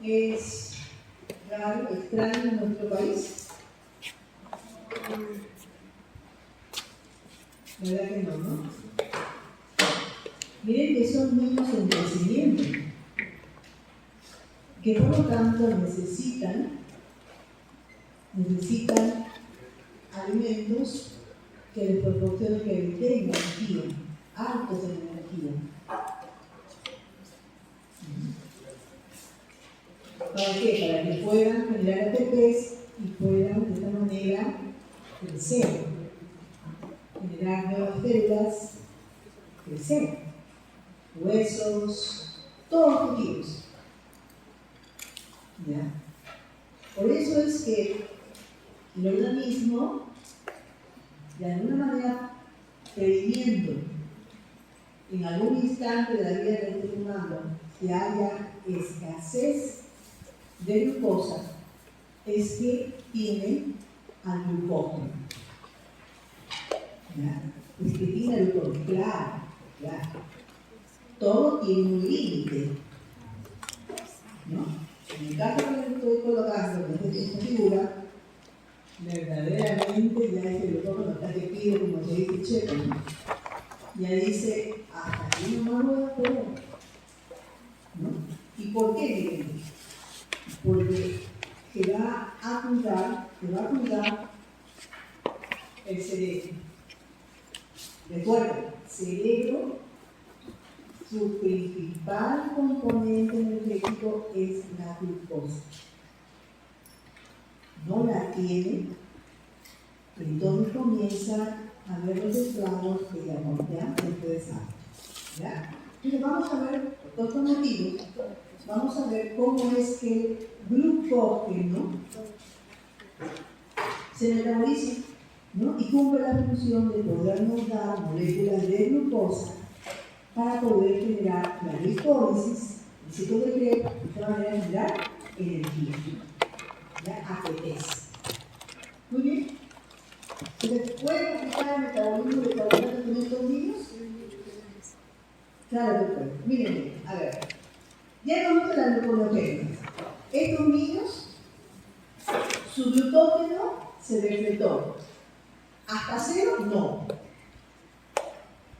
es raro, extraño en nuestro país. ¿Verdad que no, no? Miren que son niños en crecimiento, que por lo tanto necesitan alimentos que les proporcionen, que les den energía, altos en energía. ¿Para qué? Para que puedan generar ATPs y puedan de esta manera crecer, generar nuevas células, crecer, huesos, todos los tipos. ¿Ya? Por eso es que el organismo, de alguna manera, previniendo en algún instante de la vida del ser humano que haya escasez de glucosa, es que tiene al glucógeno. ¿Ya? Es que tiene al glucógeno, claro. Todo tiene un límite, ¿no? En el caso que estoy colocando en esta figura, verdaderamente ya ese glucógeno está que pide, como se dice Checo, ¿no? Ya dice, hasta aquí no me voy a poder, ¿no? ¿Y por qué? Miren, porque se va a cuidar el cerebro. Recuerden, cerebro, su principal componente energético es la glucosa. No la tiene, entonces comienza a ver los estragos que ya ustedes saben. ¿Ya? Entonces vamos a ver, por dos motivos, vamos a ver cómo es que el glucógeno se metaboliza, ¿no? Y cumple la función de podernos dar moléculas de glucosa para poder generar la glicólisis, el ciclo de Krebs, de esta manera generar energía. ¿Ya? ATPs. Muy bien. ¿Se puede aplicar el metabolismo de carbohidratos en estos niños? Claro que puede. Miren, a ver. Ya hemos visto la gluconeogénesis. Estos niños, su glucógeno se decretó. ¿Hasta cero? No.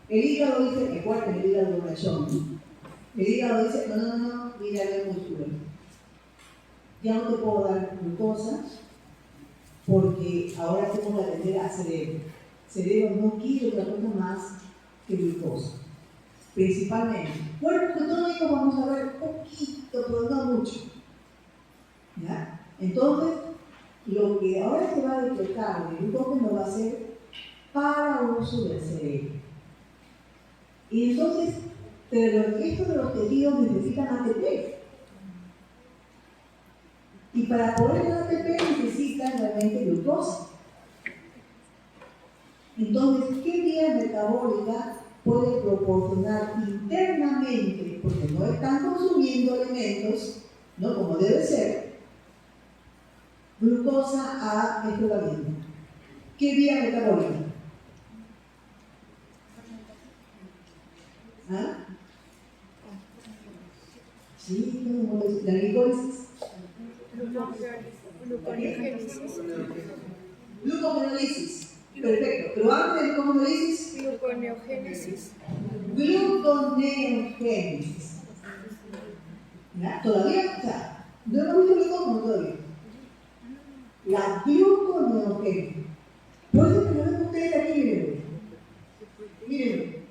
El hígado dice, recuerden el hígado de Rayón. El hígado dice, no, mira el músculo. Ya no te puedo dar glucosa porque ahora tengo que atender al cerebro. El cerebro no quiere otra cosa más que glucosa. Principalmente. Bueno, cetónicos vamos a ver poquito, pero no mucho. ¿Ya? Entonces, lo que ahora se va a detectar el glucógeno va a ser para uso del cerebro. Y entonces, pero el resto de los tejidos necesitan ATP. Y para poder el ATP necesitan realmente glucosa. Entonces, ¿qué vía metabólica puede proporcionar internamente, porque no están consumiendo alimentos, ¿no? Como debe ser, glucosa a este organismo? ¿Qué vía metabólica? ¿Ah? Sí, la glicólisis. Gluconeogénesis. Perfecto. Pero antes de gluconeogénesis. Gluconeogénesis. ¿Ya? Todavía, o sea, no hemos visto glucógeno todavía. La gluconeogénesis. Por eso que no ven ustedes aquí, miren. Miren.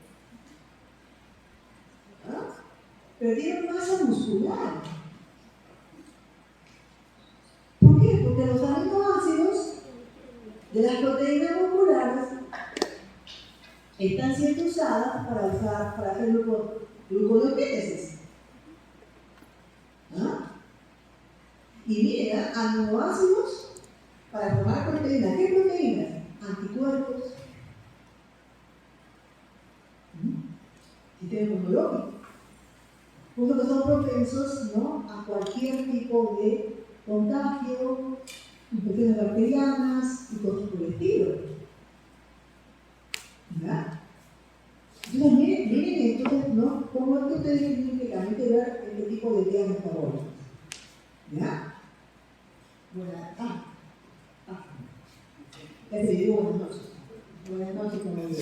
¿Ah? Perdieron masa muscular. ¿Por qué? Porque los aminoácidos de las proteínas musculares están siendo usadas para hacer gluconeogénesis. ¿Ah? Y miren, aminoácidos para formar proteínas. ¿Qué proteínas? Anticuerpos. Sistema inmunológico. Porque son propensos, ¿no?, a cualquier tipo de contagio, infecciones bacterianas y cosas por el estilo. ¿Ya? Entonces, miren entonces, ¿no?, cómo es que ustedes tienen que realmente ver este tipo de vías metabólicas. ¿Ya? Ya te digo buenas noches. Buenas noches, como digo.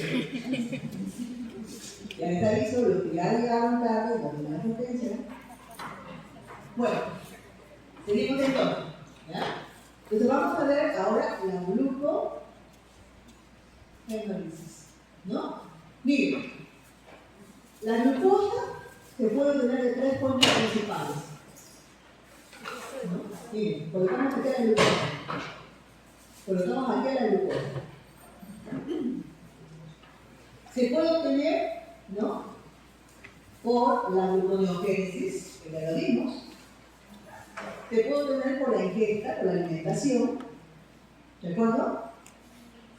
Ya está listo, los que ya llegaron tarde, la primera potencia. Bueno, seguimos entonces. ¿Ya? Entonces vamos a ver ahora la glucogenólisis, ¿no? Miren, la glucosa se puede tener de 3 fuentes principales. ¿No? Miren, colocamos aquí la glucosa. Colocamos aquí la glucosa. Se puede obtener, ¿no?, por la gluconeogénesis, que ya lo vimos. Se puede obtener por la ingesta, por la alimentación, ¿de acuerdo?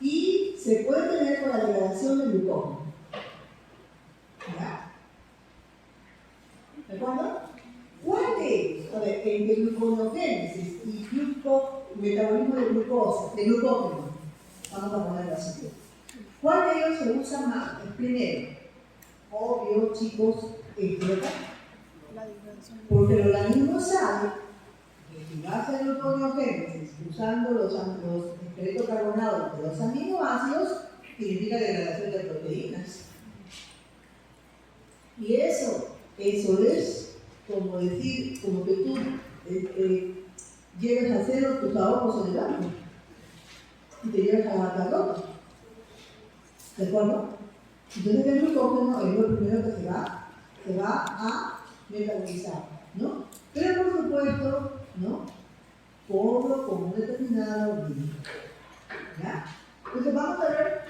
Y se puede obtener por la degradación del glucógeno. ¿Ya? ¿De acuerdo? ¿Cuál de ellos? A ver, entre gluconeogénesis y metabolismo de glucosa, de glucógeno, vamos a ponerlo así. ¿Cuál de ellos se usa más? El primero. Obvio, chicos, ¿verdad? Porque el organismo sabe que si va a hacer gluconeogénesis usando los esqueletos carbonados de los aminoácidos, significa degradación de proteínas. Y eso es como decir, como que tú lleves a cero tus ahorros en el banco y te llevas a la bancarrota. ¿De acuerdo? Entonces el glucógeno es lo primero que se va a metabolizar, ¿no? Pero por supuesto, ¿no?, con un determinado límite. ¿Ya? Entonces vamos a ver,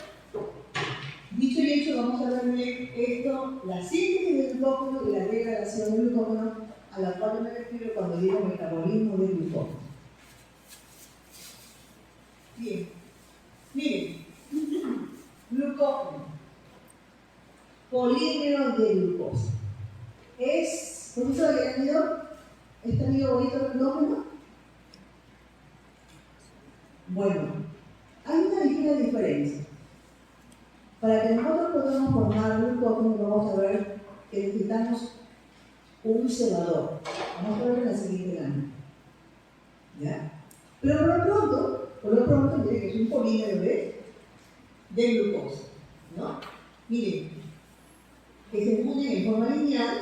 dicho y hecho, vamos a ver bien esto, la síntesis del glucógeno y la degradación del glucógeno, a la cual me refiero cuando digo metabolismo del glucógeno. Bien, miren, glucógeno, polímero de glucosa. ¿Profesor, está medio bonito el glucógeno? Bueno, hay una ligera diferencia. Para que nosotros podamos formar glucógeno, vamos a ver que necesitamos un cebador. Vamos a ver en la siguiente lámina. ¿Ya? Pero por lo pronto, miren que es un polímero de glucosa, ¿no? Miren, que se unen en forma lineal,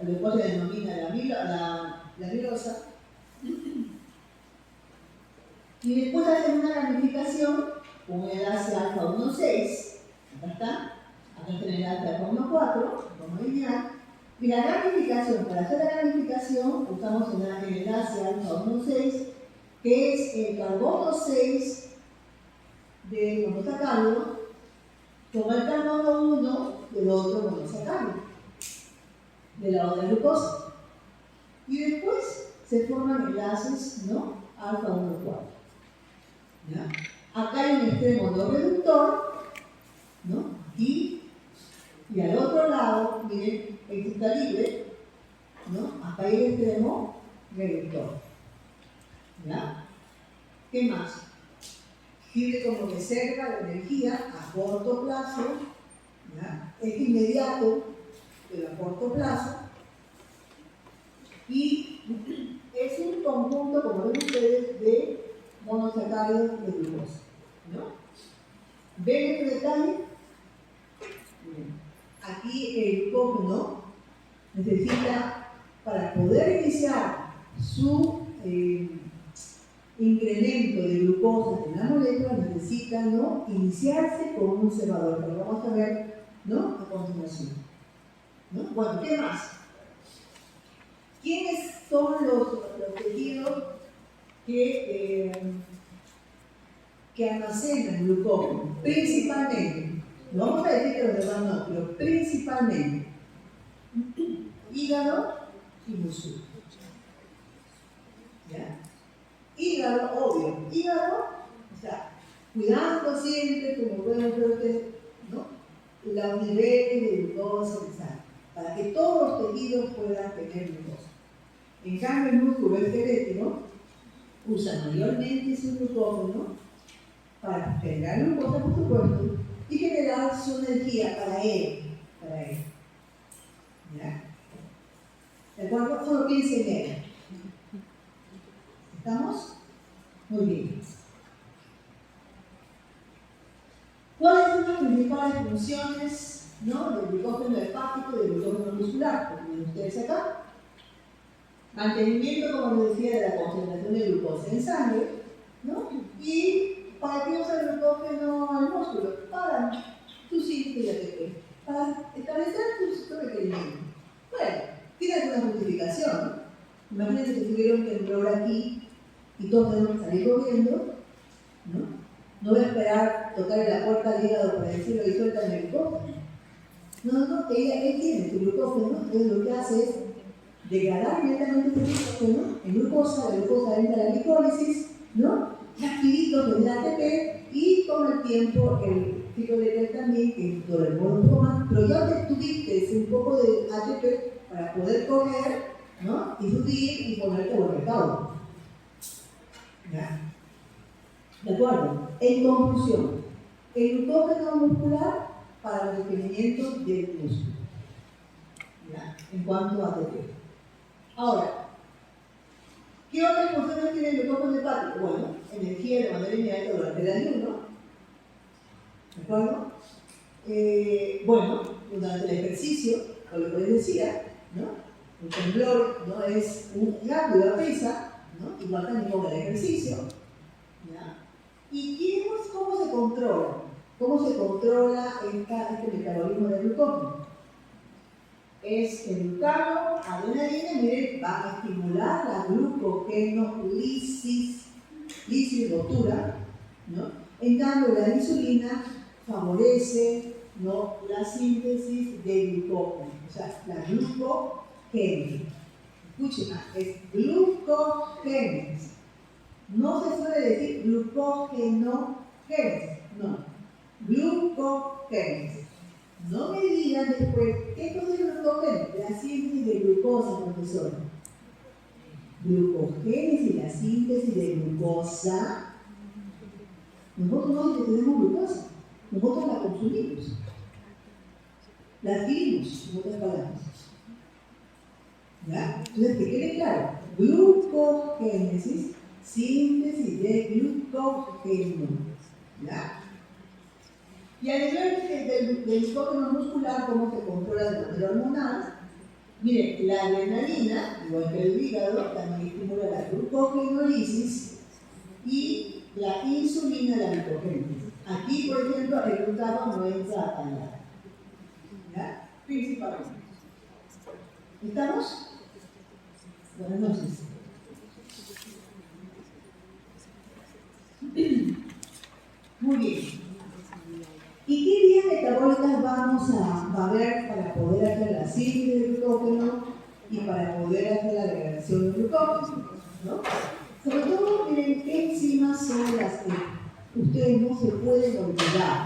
la glucosa se denomina la amilosa, y después hacen una ramificación con el enlace alfa 1,6, acá está el enlace alfa 1,4, en forma lineal, y la ramificación, para hacer la ramificación usamos el enlace alfa 1,6, que es el carbono 6 del monosacárido con el carbono 1 del otro monosacárido, de la otra glucosa. Y después se forman enlaces, ¿no?, alfa 1,4. ¿Ya? Acá hay un extremo no reductor, ¿no?, y al otro lado, miren, este está libre, ¿no?, acá hay el extremo reductor. ¿Ya? ¿Qué más? Sirve como reserva de energía a corto plazo, ¿ya?, es inmediato, pero a corto plazo, y es un conjunto, como ven ustedes, de monosacáridos de glucosa, ¿no? ¿Ven este detalle? Bien. Aquí el glucógeno necesita, para poder iniciar su incremento de glucosa en la molécula, necesita, ¿no?, iniciarse con un cebador, que lo vamos a ver, ¿no?, a continuación, ¿no? Bueno, ¿qué más? ¿Quiénes son los tejidos que almacenan glucógeno? Principalmente, no vamos a decir que los demás no, pero principalmente hígado y músculo. ¿Ya? Hígado, obvio, o sea, cuidando siempre, como pueden ver ustedes, ¿no?, los niveles de glucosa y sal, para que todos los tejidos puedan tener glucosa. En cambio, el músculo esquelético usa mayormente su glucógeno para generar glucosa, por supuesto, y generar su energía para él. ¿Ya? ¿De acuerdo? Solo piensen en él. ¿Estamos? Muy bien. ¿Cuáles son las principales funciones, ¿no?, del glucógeno hepático y del glucógeno muscular? Como ven ustedes acá. Mantenimiento, como les decía, de la concentración de glucosa en sangre, ¿no? Y ¿para qué usa el glucógeno al músculo? Para su síntesis de ATP, para establecer sus requerimientos. Bueno, tiene alguna justificación, ¿no? Imagínense que tuvieron temblor aquí y todos tenemos que salir corriendo, ¿no? No voy a esperar tocar la puerta al hígado para decirle que sueltan el glucógeno. No, él tiene su glucógeno, entonces lo que hace es degradar inmediatamente el glucógeno en glucosa, la glucosa entra a la glicólisis, ¿no? Rapidito genera ATP y con el tiempo el ciclo de Krebs también, que es el modo un poco más, pero ya que tuviste un poco de ATP para poder comer, ¿no? Y subir y ponerte buen recaudo. ¿Ya? ¿De acuerdo? En conclusión, el glucógeno muscular para el requerimiento del músculo. ¿Ya? En cuanto a ATP. Ahora, ¿qué otras funciones tiene el glucógeno hepático? Bueno, energía de manera inmediata durante el ayuno. ¿De acuerdo? Bueno, durante el ejercicio, como lo que les decía, ¿no? El temblor no es un rápido a prisa, ¿no? Igual también con el ejercicio. ¿Ya? ¿Y cómo se controla? ¿Cómo se controla este metabolismo del glucógeno? Es el glucano, adrenalina, miren, va a estimular la glucogenolisis, rotura, ¿no? En cambio, la insulina favorece, ¿no?, la síntesis de glucógeno, o sea, la glucogénesis. Escuchen, es glucogénesis. No se suele decir glucogenogénesis, no, glucogénesis. No me digan después, ¿qué cosa es glucogénesis? La síntesis de glucosa, profesor. Glucogénesis, la síntesis de glucosa. Nosotros no tenemos glucosa, nosotros la consumimos. La adquirimos, en otras palabras. ¿Ya? Entonces, que quede claro, glucogénesis, síntesis de glucógeno. ¿Ya? Y a nivel del glucógeno muscular, ¿cómo se controla de manera hormonal? Miren, la adrenalina, igual que el hígado, también estimula la glucogenolisis y la insulina, la glucogénesis. Aquí, por ejemplo, el glutamo no entra a tallar. ¿Ya? Principalmente. ¿Estamos? Buenas noches. Muy bien. ¿Y qué vías metabólicas vamos a ver para poder hacer la síntesis del glucógeno y para poder hacer la degradación del glucógeno? ¿No? Sobre todo, miren qué enzimas son las que ustedes no se pueden olvidar.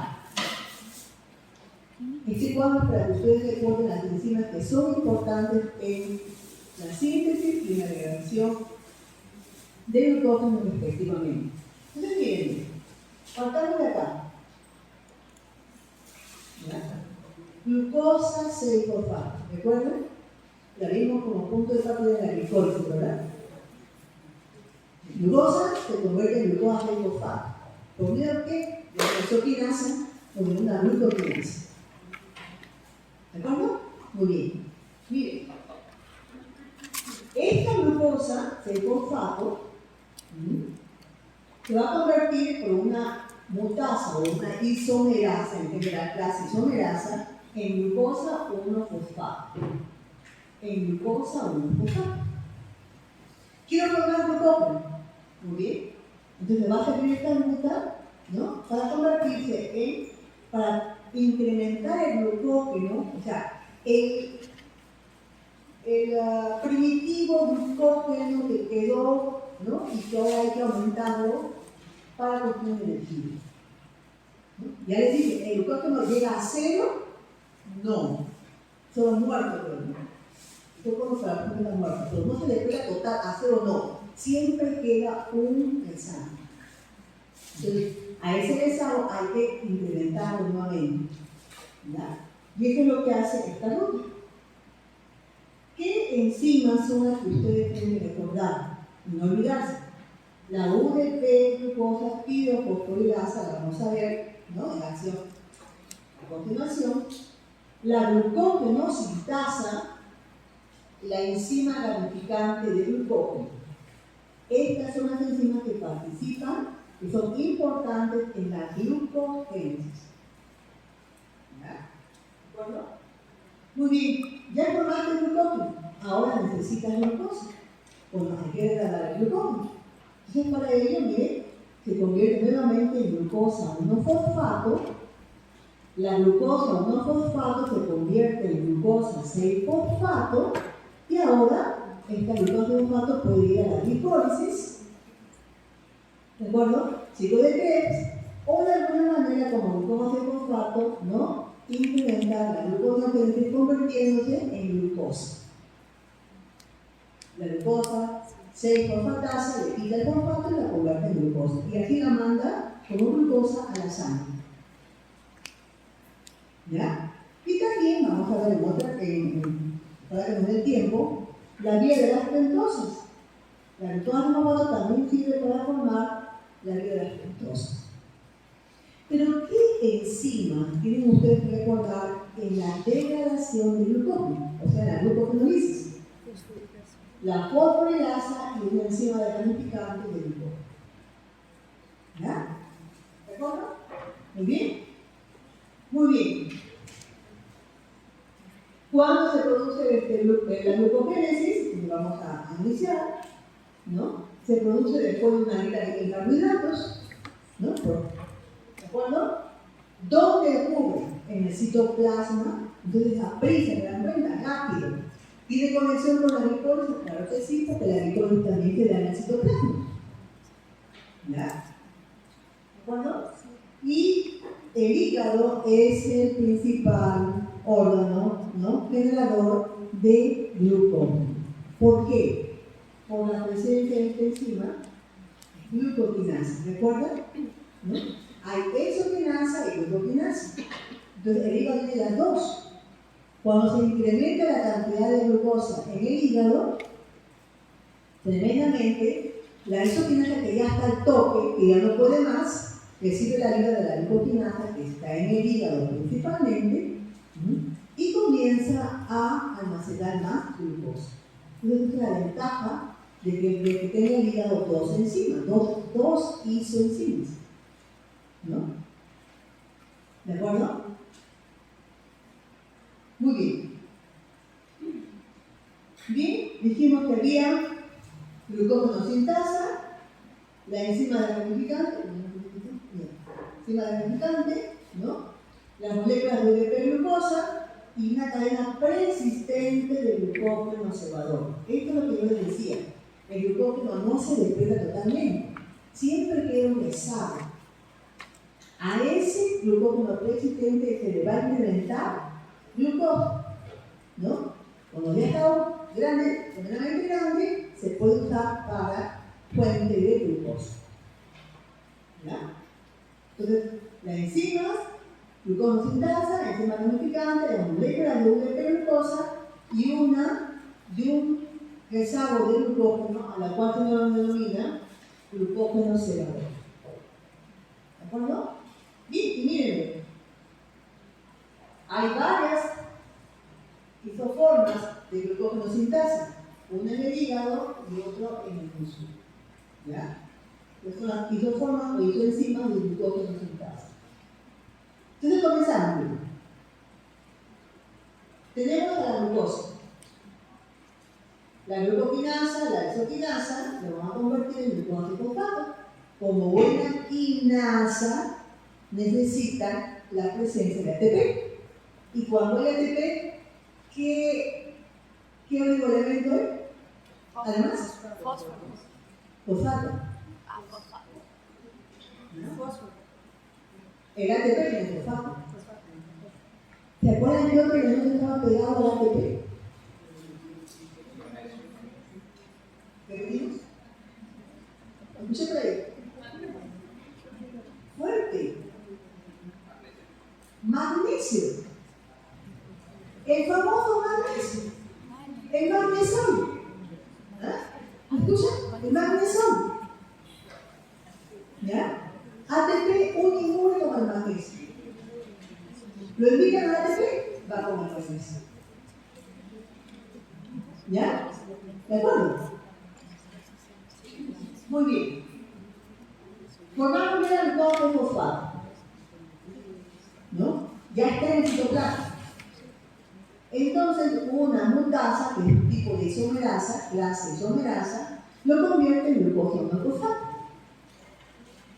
Este cuadro es para que ustedes recuerden las enzimas que son importantes en la síntesis y la degradación del glucógeno respectivamente. Entonces, miren, partamos de acá. ¿Ya? Glucosa 6-fosfato, ¿recuerdan? La vimos como punto de partida de la glicólisis, ¿verdad? Glucosa se convierte en glucosa 6-fosfato. ¿Por medio de qué? De la isoquinasa o de una glucoquinasa. ¿De acuerdo? Muy bien. Miren, esta glucosa 6-fosfato se va a convertir por una mutasa o una isomerasa, en general clase isomerasa, en glucosa 1-fosfato. En glucosa 1-fosfato. Quiero formar glucógeno. Muy bien. Entonces va a servir esta ruta, ¿no?, para convertirse para incrementar el glucógeno, o sea, el primitivo glucógeno que quedó, ¿no?, y que ahora hay que aumentarlo para construir energía. ¿No? Ya les dije, ¿el glucógeno llega a cero? No. Son muertos, pero no. Son como para la persona muerta, pero no se le pega total a cero, no. Siempre queda un rezado. Entonces, a ese rezado hay que incrementarlo nuevamente. ¿Ya? Y eso es lo que hace esta ruta. ¿Qué enzimas son las que ustedes tienen que recordar y no olvidarse? La UDP, glucosa, pirofosforilasa, la vamos a ver, ¿no? En acción. A continuación, la glucógeno-sintasa, la enzima ramificante de glucógeno. Estas son las enzimas que participan, que son importantes en la glucogénesis. ¿Ya? ¿De acuerdo? Muy bien, ya formaste el glucógeno, ahora necesitas glucosa. Bueno, hay que degradar el glucógeno. Entonces, para ello, mire, se convierte nuevamente en glucosa 1-fosfato. La glucosa 1-fosfato se convierte en glucosa 6-fosfato y ahora esta glucosa 1-fosfato puede ir a la glicólisis, ¿de acuerdo? Ciclo de Krebs, o de alguna manera como glucosa 6-fosfato, ¿no? Incrementar la glucosa que esté convirtiéndose en glucosa. La glucosa 6-fosfatasa le quita el fosfato y la convierte en glucosa. Y aquí la manda como glucosa a la sangre. ¿Ya? Y también vamos a ver en otra, para que nos dé tiempo, la vía de las pentosas. La glucosa 1-fosfato también sirve para formar la vía de las pentosas. Pero, ¿qué enzimas tienen ustedes que recordar en la degradación del glucógeno? O sea, la glucogenólisis. La fosforilasa y una enzima de ramificante del glucógeno. ¿Ya? ¿De acuerdo? Muy bien. Muy bien. ¿Cuándo se produce la glucogénesis? Vamos a iniciar, ¿no? Se produce después de una dieta de carbohidratos, ¿no? ¿De acuerdo? ¿Dónde ocurre? En el citoplasma. Entonces, a prisa, ¿se dan cuenta? Rápido. ¿Tiene conexión con la glicólisis? Claro que sí, porque la glicólisis también se da en el citoplasma. ¿Ya? ¿De acuerdo? Y el hígado es el principal órgano, ¿no? Generador de glucógeno. ¿Por qué? Por la presencia de esta enzima glucokinasa. ¿De acuerdo? ¿No? Hay exokinasa y glucokinasa. Entonces el hígado tiene las dos. Cuando se incrementa la cantidad de glucosa en el hígado, tremendamente, la exokinasa que ya está al tope, que ya no puede más, recibe la ayuda de la glucokinasa que está en el hígado principalmente, y comienza a almacenar más glucosa. Entonces, esa es la ventaja de que tenga el hígado dos enzimas, dos isoenzimas, ¿no? ¿De acuerdo? Muy bien. Bien, dijimos que había glucógeno sintasa, la enzima de ramificante, ¿no? Las moléculas de UDP-glucosa y una cadena persistente de glucógeno cebador. Esto es lo que yo les decía. El glucógeno no se degrada totalmente, siempre queda un rezago. A ese glucógeno persistente se le va a incrementar glucógeno, ¿no? Cuando ya está grande, medianamente grande, se puede usar para fuente de glucosa. ¿Ya? Entonces, las enzimas, glucógeno sintasa, enzima ramificante, las moléculas de UDP-glucosa y un rezago de glucógeno a la cual se denomina glucógeno cebador. ¿De acuerdo? Bien, y miren, hay varias isoformas de glucógeno sintasa, una en el hígado y otra en el músculo. ¿Ya? Estas son las isoformas o isoenzimas de glucógeno sintasa. Entonces comenzamos. Tenemos a la glucosa. La glucokinasa, la isoquinasa, lo vamos a convertir en glucosa y fosfato. Como buena quinasa, necesitan la presencia de ATP. Y cuando hay ATP, ¿qué oligoelemento es? Además, Fósforo. fosfato. ¿No? Fósforo. El ATP tiene fosfato. ¿Se acuerdan que otro elemento estaba pegado al ATP? ¿Qué decimos? Escuché por ahí. Fuerte. Magnesio. El famoso magnesio. El magnesol. ¿Ah? ¿Escuchan? El magnesol. ¿Ya? ¿De acuerdo? Muy bien. Formamos ya el doble fosfato, ¿no? Ya está en el citoplasma. Entonces, una mutasa, que es un tipo de isomerasa, clase isomerasa, lo convierte en glucosa 1-fosfato.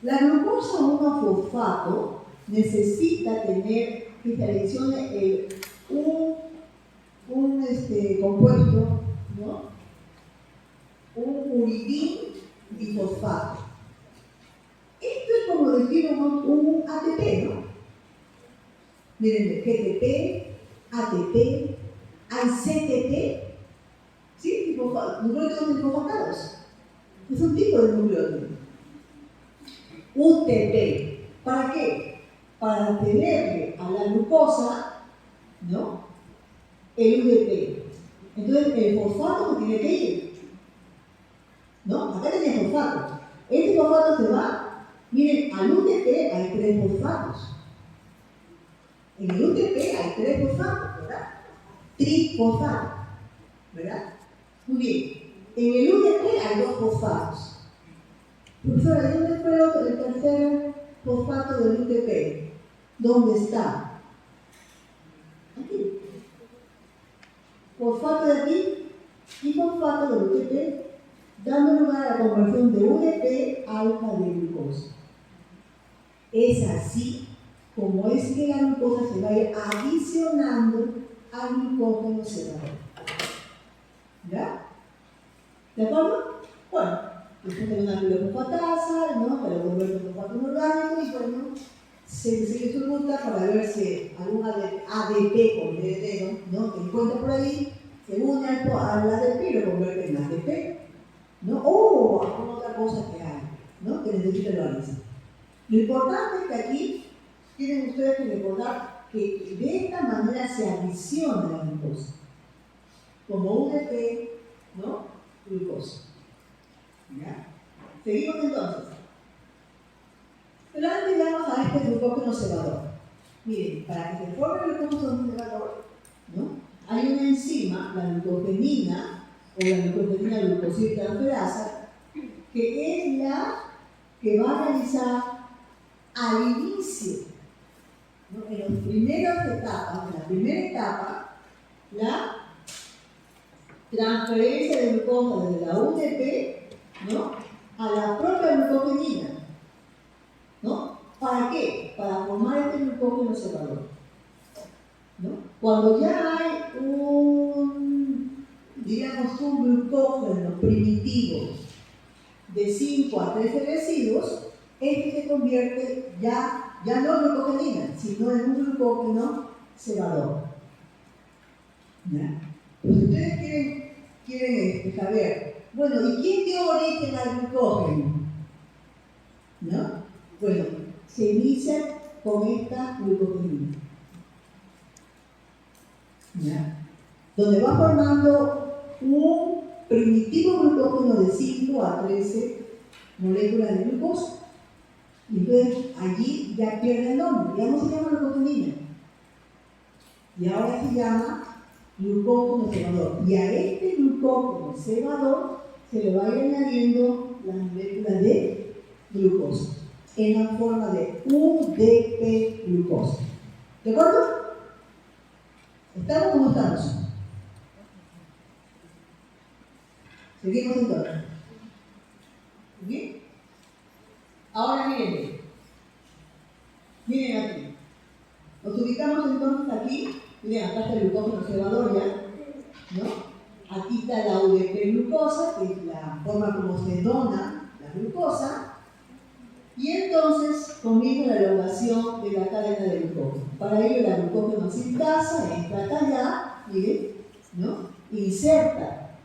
La glucosa 1-fosfato necesita tener que seleccione un compuesto, ¿no? Un uridín difosfato. Esto es como decir un ATP, ¿no? Miren, GTP, ATP, hay CTP, ¿sí? Nucleótidos difosfatados. Es un tipo de nucleótido. UTP. ¿Para qué? Para tenerle a la glucosa, ¿no? El UTP. Entonces, el fosfato no tiene que ir, ¿no? Acá tenía fosfato. Este fosfato se va, miren, al UTP hay 3 fosfatos. En el UTP hay 3 fosfatos, ¿verdad? Trifosfato, ¿verdad? Muy bien. En el UTP hay 2 fosfatos. Profesora, ¿dónde fue el tercer fosfato del UTP? ¿Dónde está? Aquí. Fosfato de aquí y fosfato del UTP, dando lugar a la conversión de UTP a alfa de glucosa. Es así como es que la glucosa se va a ir adicionando al glucógeno cerebral. ¿Ya? ¿De acuerdo? Bueno, después de una glucofosfatasa, ¿no? Para volver a fosfato orgánico y bueno, se sigue su ruta para ver si algún ADP con DD, ¿no? Que encuentra por ahí, se une al ADP y lo convierte en ADP, ¿no? O alguna otra cosa que hay, ¿no? Que necesita el organismo. Lo importante es que aquí tienen ustedes que recordar que de esta manera se adiciona la glucosa, como UDP, ¿no? Glucosa. ¿Ya? Seguimos entonces. Pero antes vamos a este glucógeno cebador. Miren, para que se forme el glucógeno cebador, ¿no? Hay una enzima, la glucogenina, o la glucogenina glucosidtransferasa, que es la que va a realizar al inicio, ¿no? En las primeras etapas, en la primera etapa, la transferencia de glucosa desde la UDP, ¿no? A la propia glucogenina, ¿no? ¿Para qué? Para formar este glucógeno cebador, ¿no? Cuando ya hay un glucógeno primitivo de 5 a 13 residuos, este se convierte ya no en glucogenina, sino en un glucógeno cebador. ¿Ya? Pues ustedes quieren saber, bueno, ¿y quién dio origen al glucógeno? ¿No? Bueno, se inicia con esta glucogenina, ¿ya? Donde va formando un primitivo glucógeno de 5 a 13 moléculas de glucosa. Y entonces allí ya pierde el nombre, ya no se llama glucogenina. Y ahora se llama glucógeno cebador. Y a este glucógeno cebador se le va a ir añadiendo las moléculas de glucosa en la forma de UDP glucosa. ¿De acuerdo? ¿Estamos o no estamos? Seguimos entonces. ¿Bien? Ahora miren aquí. Nos ubicamos entonces aquí. Miren, acá está el glucógeno cebador ya, ¿no? Aquí está la UDP glucosa, que es la forma como se dona la glucosa. Y entonces comienza la elongación de la cadena de glucógeno. Para ello la glucógeno sintasa entra acá ya, miren, ¿no? Inserta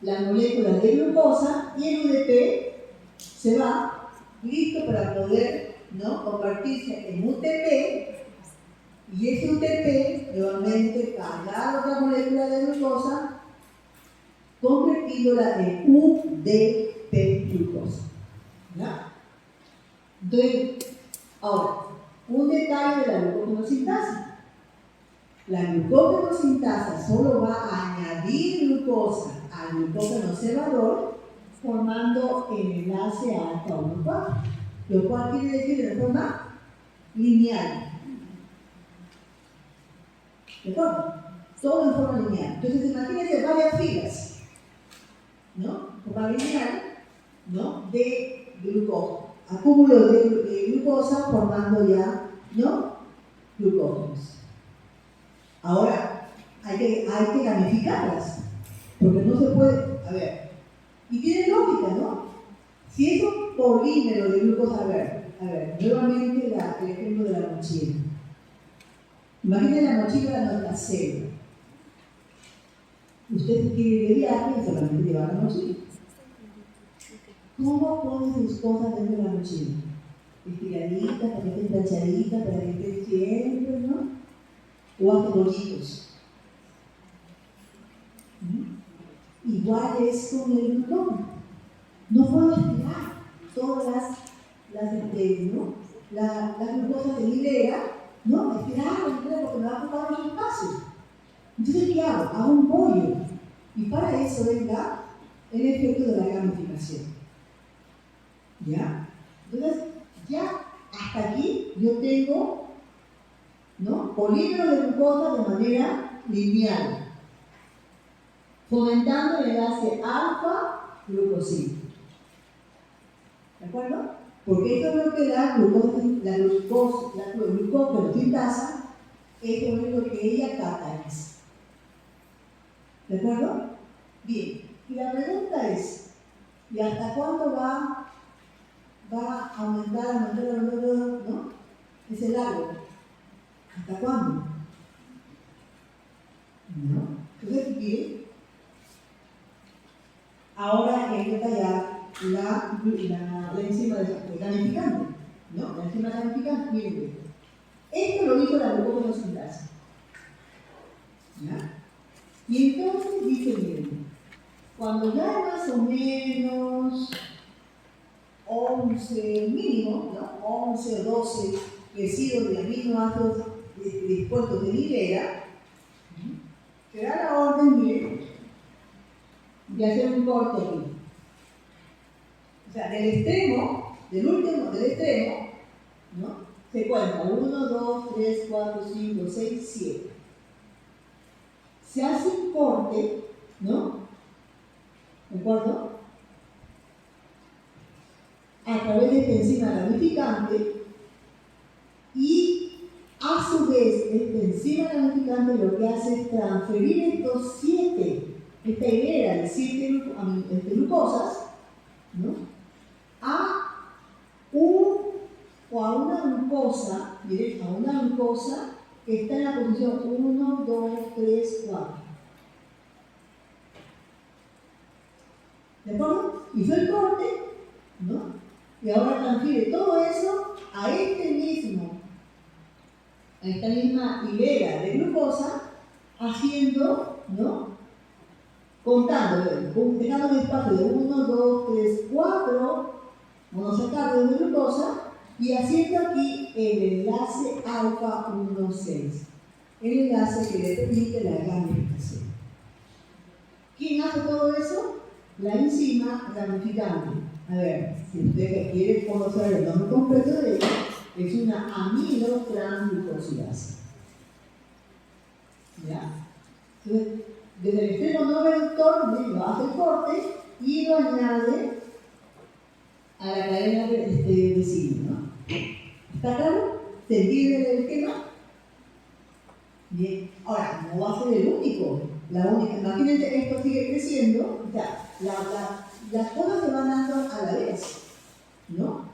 la molécula de glucosa y el UDP se va listo para poder, ¿no? Convertirse en UTP, y ese UTP nuevamente cargar otra molécula de glucosa, convirtiéndola en UDP glucosa. ¿Ya? Entonces, ahora, un detalle de la glucógeno sintasa. La glucógeno sintasa solo va a añadir al glucógeno observador, formando el enlace alfa 1,4, lo cual quiere decir de forma lineal. ¿De acuerdo? Todo en forma lineal. Entonces, imagínense varias filas, ¿no? Forma lineal, ¿no? De glucógeno. Acúmulo de glucosa formando ya, ¿no? Glucógenos. Ahora, hay que gamificarlas, porque no se puede, a ver, y tiene lógica, ¿no? Si es un polímero de glucosa, a ver, nuevamente el ejemplo de la mochila. Imaginen la mochila de nuestra célula. Usted quiere ir de viaje y solamente lleva la mochila. ¿Cómo pone sus cosas dentro de la mochila? Estiraditas, para que estén planchaditas, para que estén siempre, ¿no? O hace bollitos. Igual es con el glucógeno. No puedo estirar todas las glucosas de mi hilera, ¿no? Estirar porque me va a ocupar mucho espacio. Entonces, ¿qué hago? Hago un pollo. Y para eso venga el efecto de la gamificación. ¿Ya? Entonces, ya hasta aquí yo tengo, ¿no? Polímeros de glucosa de manera lineal, fomentando el enlace alfa-glucosida. ¿De acuerdo? Porque esto es lo que da la glucógeno sintasa, esto es lo que ella cataliza. ¿De acuerdo? Bien. Y la pregunta es, ¿y hasta cuándo va a aumentar, ¿no? Ese largo? ¿Hasta cuándo? ¿No? Entonces, bien. Ahora hay que detallar la enzima gamificante, ¿no? La enzima gamificante, miren. Esto lo dijo la glucógeno sintasa. ¿Ya? Y entonces dice, miren, cuando ya hay más o menos 11 mínimo, ¿no? 11 o 12 residuos de aminoácidos dispuestos de hilera, se da la orden, miren, de hacer un corte aquí. O sea, del extremo, ¿no? Se cuenta 1, 2, 3, 4, 5, 6, 7. Se hace un corte, ¿no? ¿De acuerdo? A través de esta enzima ramificante, y a su vez esta enzima ramificante lo que hace es transferir estos 7, esta hilera de 7 glucosas, ¿no? a una glucosa, miren, a una glucosa que está en la posición 1, 2, 3, 4. ¿De acuerdo? Hizo el corte, ¿no? Y ahora transfiere todo eso a esta misma hilera de glucosa, haciendo, ¿no? Contando, dejando un espacio de 1, 2, 3, 4 monosacáridos de glucosa y haciendo aquí el enlace alfa 1,6, el enlace que le permite la gamificación. ¿Quién hace todo eso? La enzima gamificante. A ver, si usted quiere conocer el nombre completo de ella, es una aminotransglucosidasa. ¿Ya? Entonces, desde el extremo no reductor, lo hace el corte y lo añade a la cadena de signo, ¿no? ¿Está claro? ¿Se entiende el esquema? Bien. Ahora, no va a ser el único. Imagínense, esto sigue creciendo, o sea, las cosas se van dando a la vez, ¿no?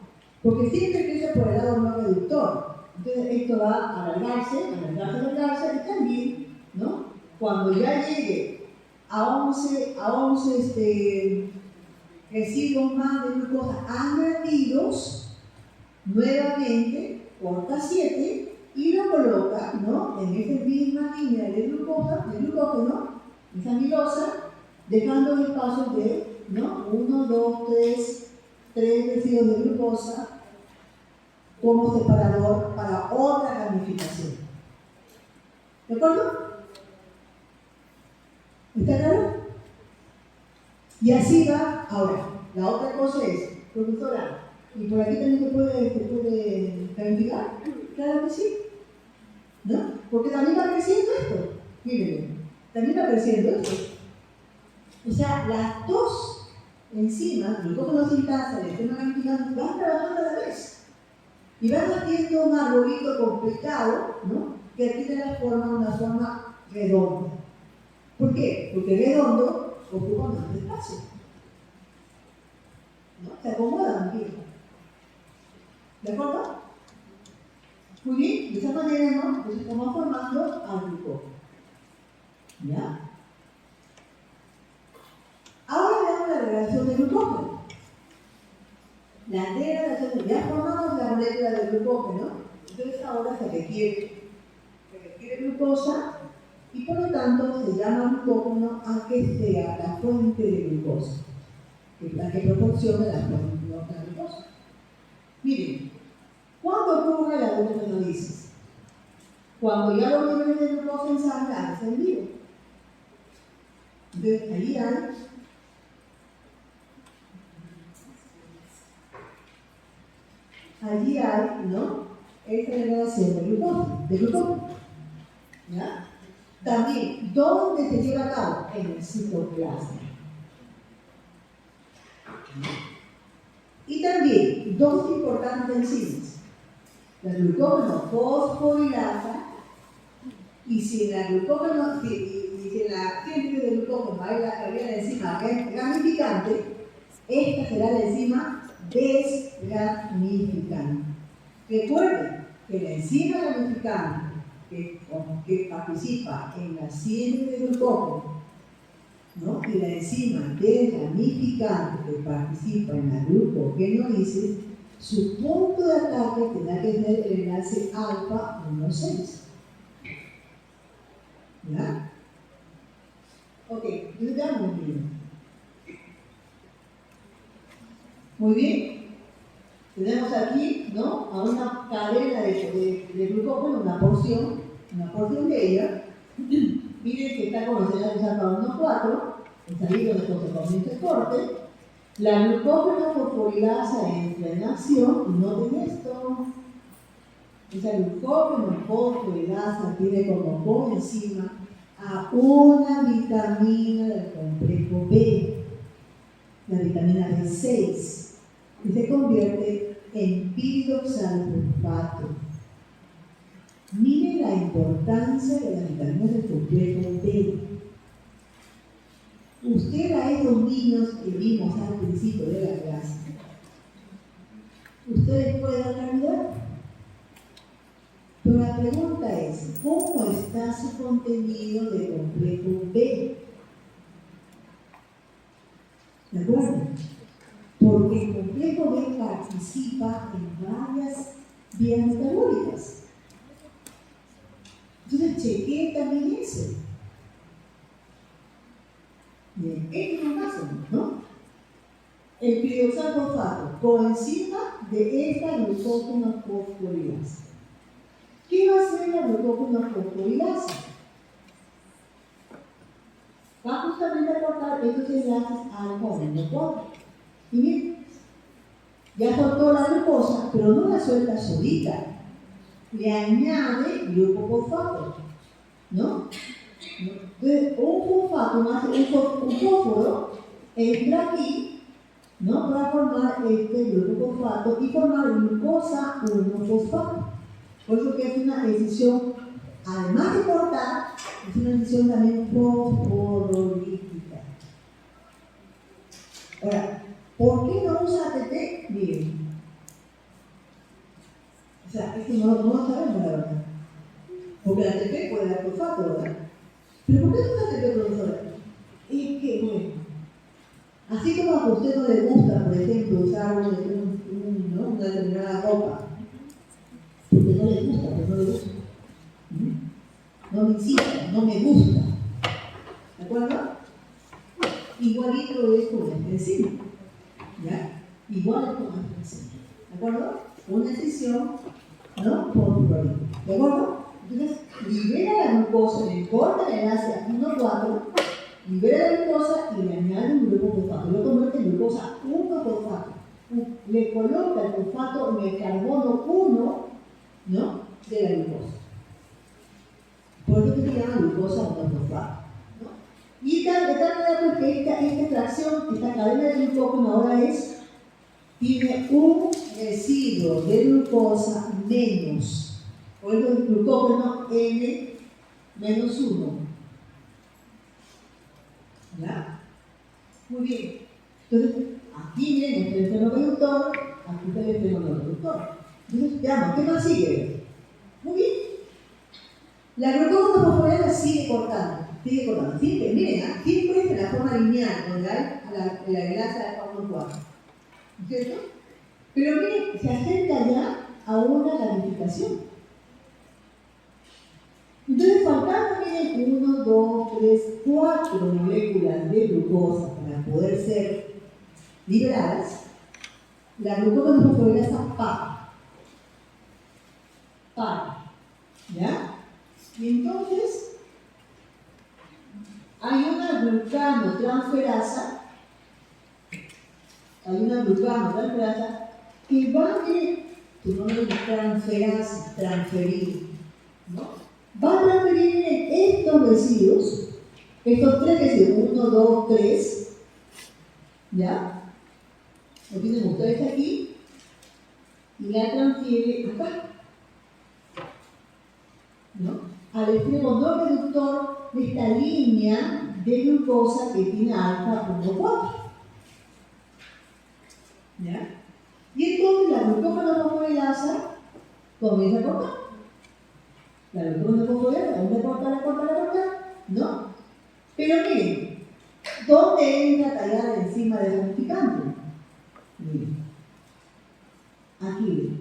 Porque siempre crece por el lado no reductor. Entonces, esto va a alargarse, y también, ¿no? Cuando ya llegue a 11 residuos más de glucosa añadidos, nuevamente corta 7 y lo coloca, ¿no? En esta misma línea de glucógeno, esa amilosa, dejando el espacio de, ¿no? 1, 2, 3 residuos de glucosa como separador para otra gamificación. ¿De acuerdo? ¿Está claro? Y así va. Ahora, la otra cosa es, profesora, ¿y por aquí también se puede calificar? Claro que sí, ¿no? Porque también va creciendo esto. Miren, también va creciendo esto. O sea, las dos enzimas, glucógeno sintasa y el sistema calificante, van trabajando a la vez. Y van haciendo un arbolito complicado, ¿no? Que tiene una forma redonda. ¿Por qué? Porque redondo ocupa más espacio. ¿No? Se acomodan bien. ¿De acuerdo? Muy bien, de esa manera, ¿no? Pues estamos formando al glucógeno. ¿Ya? Ahora veamos la relación del glucógeno. La degradación, ya formamos la molécula del glucógeno, entonces ahora se requiere glucosa y por lo tanto se llama glucógeno a que sea la fuente de glucosa, que es la que proporciona la fuente de la glucosa. Miren, ¿cuándo ocurre la glucogenólisis? Cuando ya los niveles de glucosa en sangre han descendido. Entonces allí hay, ¿no? Esta degradación de glucógeno. ¿Ya? También, ¿dónde se lleva a cabo? En el citoplasma. Y también, dos importantes enzimas. La glucógeno fosforilasa, y si la glucógeno, si la síntesis de glucógeno había la enzima ramificante, esta será la enzima desramificante. Recuerden que la enzima ramificante que participa en la síntesis de glucógeno, ¿no? Y la enzima desramificante que participa en la glucogenólisis, su punto de ataque tendrá que ser el enlace alfa 1,6. ¿Ya? Ok, veamos muy bien. Muy bien. Tenemos aquí, ¿no? A una cadena de glucógeno, una porción de ella. Miren que está con los enlaces alfa 1,4, está ahí donde se comienza el corte. La glucógeno fosforilasa entra en acción y noten esto. Esa glucógeno fosforilasa tiene como coenzima a una vitamina del complejo B, la vitamina B6, que se convierte en piridoxalfosfato. Miren la importancia de la vitamina del complejo B. Usted a esos niños que vimos al principio de la clase, ¿ustedes pueden ayudar? Pero la pregunta es, ¿cómo está su contenido de complejo B? ¿De acuerdo? Porque el complejo B participa en varias vías metabólicas. Entonces, chequeen también eso. Bien, esto es lo máximo, ¿no? El piridoxalfosfato, coenzima de esta glucógeno fosforilasa. ¿Qué va a hacer la glucógeno fosforilasa? Va justamente a cortar estos enlaces alfa 1,4. Y bien, ya cortó la glucosa, pero no la suelta solita. Le añade glucofosfato, ¿no? Entonces, un fosfato más un fósforo entra aquí, ¿no? Para formar este glucofosfato y formar glucosa 1-fosfato. Por eso que es una decisión, además de cortar, es una decisión también fosforolítica. Ahora, ¿por qué no usa ATP? Miren. O sea, esto no lo sabemos, la verdad. Porque la ATP puede dar fosfato, ¿verdad? ¿Pero por qué no usa ATP, profesora? Es que, bueno, así como a usted no le gusta, por ejemplo, usar una determinada ropa, porque no le gusta, pues no le gusta. No me incita, no me gusta. ¿De acuerdo? Igualito es con el enzima. ¿Ya? Igual es con el enzima. ¿De acuerdo? Una decisión, ¿no? Fosforolítica. ¿De acuerdo? Entonces, libera la glucosa, le corta el enlace a 1,4 libera la glucosa y le añade un grupo fosfato. Lo convierte en glucosa 1-fosfato. Le coloca el fosfato en el carbono 1, ¿no?, de la glucosa. Por eso se llama glucosa 1-fosfato. Y de tal manera que esta fracción, esta cadena de glucógeno ahora tiene un residuo de glucosa menos, o el glucógeno N-1. ¿Ya? Muy bien. Entonces, aquí viene el estenoreductor, aquí está el estenoreductor. Entonces, veamos, ¿qué más sigue? Muy bien. La glucosa fosforada sigue cortando. Siempre, miren, siempre es en la forma lineal, donde hay la grasa de carbono 4. ¿Cierto? Pero miren, se acerca ya a una ramificación. Entonces, faltando, miren, 1, 2, 3, 4 moléculas de glucosa para poder ser liberadas, la glucosa fosforilasa para. ¿Ya? Y entonces, hay una glucanotransferasa que va a su nombre es transferasa, transferir, ¿no? Va a transferir estos residuos, estos 3 residuos, 1, 2, 3, ¿ya? Lo tienen ustedes aquí, y la transfiere acá, ¿no?, al extremo no reductor de esta línea de glucosa que tiene alfa 1,4. ¿Ya? Y entonces la glucosa fosforilasa comienza a cortar. La glucosa fosforilasa comienza a cortar, ¿no? Pero miren, ¿dónde entra a tallar la enzima del ramificante? Miren, aquí.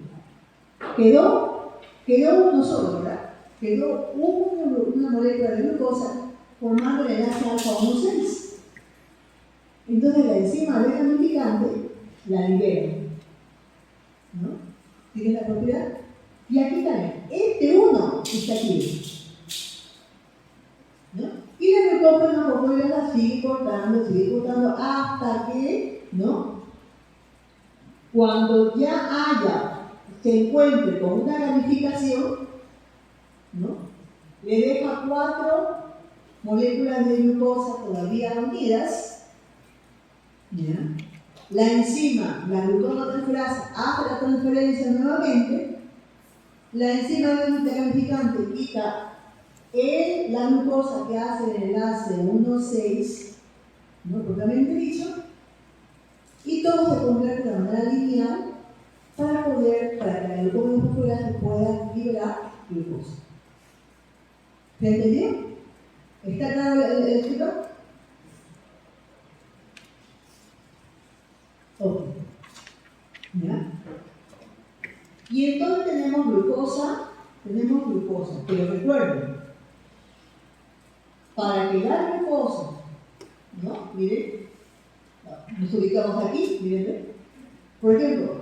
Quedó uno solo, ¿verdad? Quedó una molécula de glucosa formando el enlace alfa 1,6. Entonces la enzima del ramificante la libera, ¿no? ¿Tiene la propiedad? Y aquí también, este 1 está aquí, ¿no? Y la glucosa fosforilasa sigue cortando hasta que, ¿no?, cuando ya se encuentre con una ramificación, ¿no?, le deja 4 moléculas de glucosa todavía unidas, ¿ya? La enzima, la glucosa hace la transferencia nuevamente, la enzima del ramificante quita la glucosa que hace el enlace 1,6, ¿no?, propiamente dicho, y todo se convierte de manera lineal para que la glucosa fosforilasa pueda liberar glucosa. ¿Se entendió? ¿Está claro el escritor? Ok. ¿Ya? Y entonces tenemos glucosa, pero recuerden, para que la glucosa, ¿no?, miren, nos ubicamos aquí, miren, por ejemplo,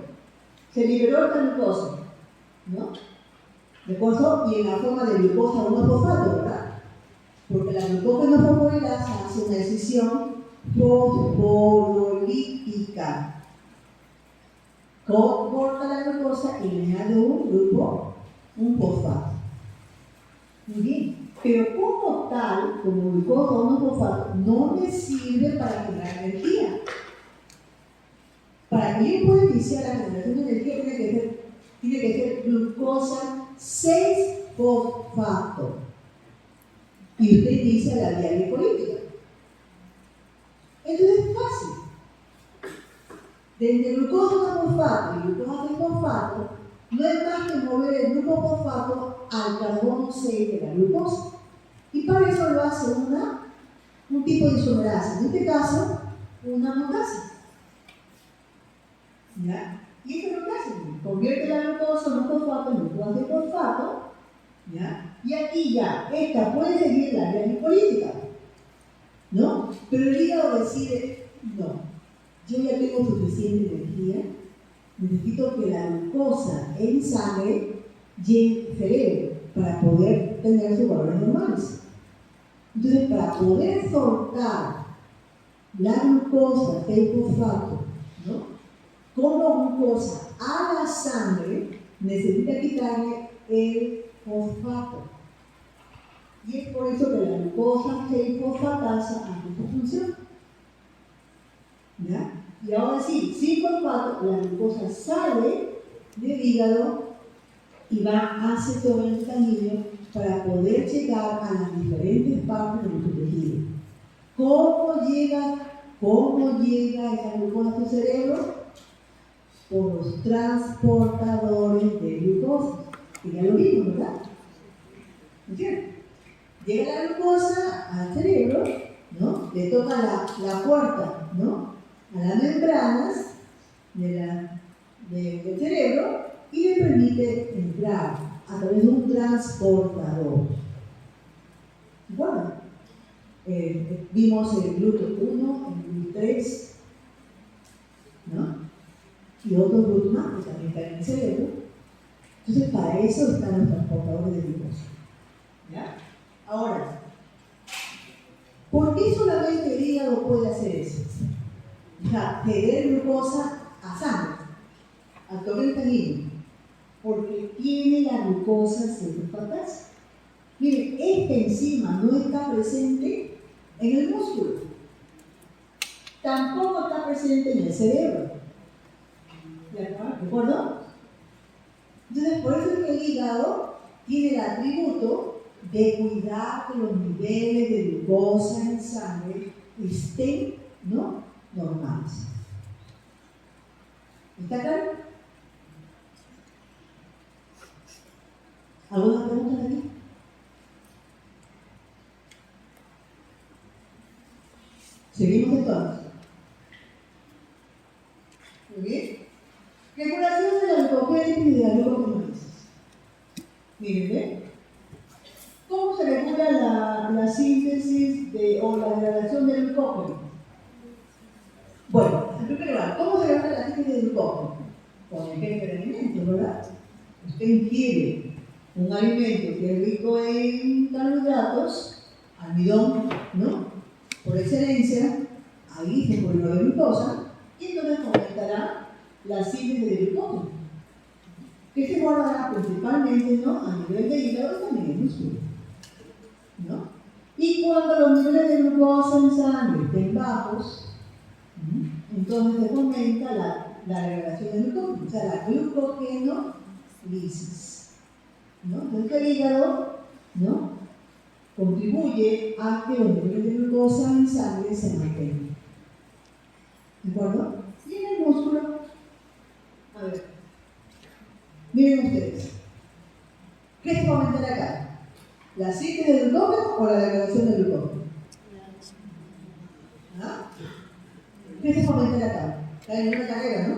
se liberó esta glucosa, ¿no?, y en la forma de glucosa 1-fosfato, ¿verdad? Porque la glucosa fosforilasa hace una decisión fosfolípica. Corta la glucosa y le añade un fosfato. Muy bien, pero como tal, como glucosa 1-fosfato, no me sirve para generar energía. Para que yo pueda iniciar la generación de energía tiene que ser glucosa 6-fosfato. Y usted inicia la vía glicolítica. Entonces es fácil. Desde glucosa 1-fosfato y glucosa 6-fosfato, no es más que mover el grupo fosfato al carbono 6 de la glucosa. Y para eso lo hace un tipo de isomerasa, en este caso, una amotasa. ¿Ya? Y esto es lo que hace, convierte la glucosa 1-fosfato en glucosa 6-fosfato, ¿ya? Y aquí ya, esta puede seguir la vía glicolítica, ¿no? Pero el hígado decide, no, yo ya tengo suficiente energía, necesito que la glucosa en sangre llegue al cerebro para poder tener sus valores normales. Entonces, para poder soltar la glucosa, el fosfato, ¿no? Como glucosa a la sangre, necesita quitarle el fosfato. Y es por eso que la glucosa fosfatasa hace esta función. ¿Ya? Y ahora sí, sin fosfato, la glucosa sale del hígado y va hacia todo el sanguíneo para poder llegar a las diferentes partes de nuestro tejido. ¿Cómo llega esa glucosa a tu cerebro? Por los transportadores de glucosa, que ya lo vimos, ¿verdad? ¿Entiendes? Llega la glucosa al cerebro, ¿no? Le toca la puerta, ¿no? A las membranas del cerebro y le permite entrar a través de un transportador. Bueno, vimos el glúteo 1, el glúteo 3, ¿no? Y otros glúteos más que también están en el cerebro. Entonces, para eso están los transportadores de glucosa. ¿Ya? Ahora, ¿por qué solamente el hígado puede hacer eso? O sea, ceder glucosa a sangre, al torrente sanguíneo, porque tiene la glucosa sulfatasa. Miren, esta enzima no está presente en el músculo, tampoco está presente en el cerebro. ¿De acuerdo? Entonces, por eso es que el hígado tiene el atributo de cuidar que los niveles de glucosa en sangre estén, ¿no?, normales. ¿Está claro? ¿Alguna pregunta de aquí? Seguimos entonces. Muy bien. Regulación de la glucogénesis y de la gluconeogenesis. Miren, ¿ven? ¿Cómo se regula la síntesis o la degradación del glucógeno? Bueno, en primer lugar, ¿cómo se regula la síntesis del glucógeno? Con el jefe de alimentos, ¿verdad? Usted ingiere un alimento que es rico en carbohidratos, almidón, ¿no? Por excelencia, ahí se pone la glucosa, y entonces aumentará la síntesis de glucógeno, que se guardará principalmente, ¿no?, a nivel de hígado y también en músculo, ¿no? Y cuando los niveles de glucosa en sangre estén bajos, entonces se fomenta la degradación del glucógeno, o sea, la glucogenolisis, ¿no? Entonces el hígado, ¿no?, contribuye a que los niveles de glucosa en sangre se mantengan. ¿De acuerdo? Y en el músculo, a ver, miren ustedes, ¿qué se va a aumentar acá? ¿La síntesis del glucógeno o la degradación del glucógeno? ¿Ah? ¿Qué se va a aumentar acá? Está en una carrera, ¿no?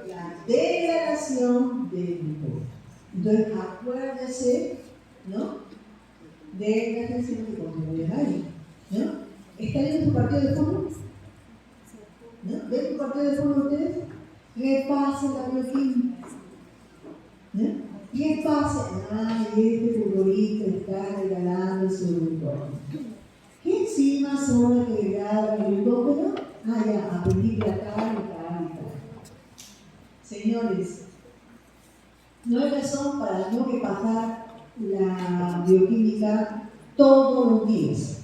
La degradación del glucógeno. Entonces, acuérdese, ¿no?, de las enzimas que contribuyen a ello, ¿no? ¿Está viendo su partido de fútbol? ¿No? ¿Ven su partido de fútbol ustedes? Repasen la bioquímica, ¿no? Repasen, este futbolista está regalando su glucógeno. ¿Qué enzimas son las que regalan el glucógeno? Ya, aprendí que tal. Señores, no hay razón para no repasar la bioquímica todos los días.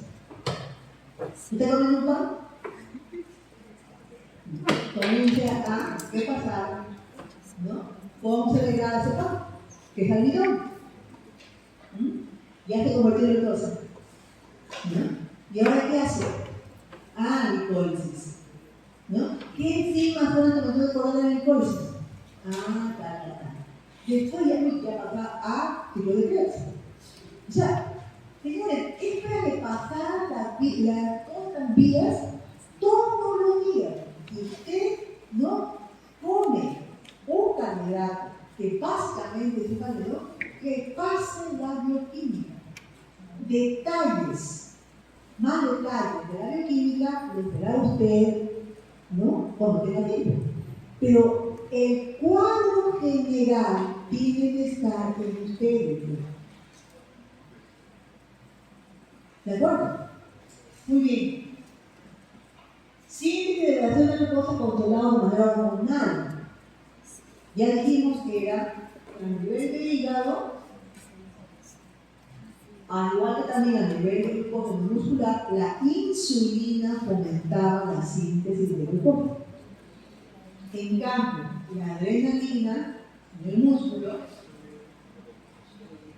¿Usted come un pan? Comience a repasar, ¿no?, cómo se degrada ese pan, que es almidón. Ya se convirtió en glucosa, ¿no? ¿Y ahora qué hace? Glicólisis, ¿no? ¿Qué enzimas son las que nos pueden la glicólisis? Después ya pasa a tipo de clase. O sea, señores, es para repasar todas las vías todos los días. Y usted no come un carbohidrato que básicamente es un carbohidrato que pase la bioquímica. Detalles, más detalles de la bioquímica, lo verá usted, ¿no?, cuando tenga tiempo. Pero el cuadro general tiene que estar en ustedes. ¿De acuerdo? Muy bien. Síntesis de liberación de glucosa controlado de manera hormonal. Ya dijimos que era a nivel de hígado, al igual que también a nivel de glucógeno muscular, la insulina fomentaba la síntesis de glucosa. En cambio, la adrenalina en el músculo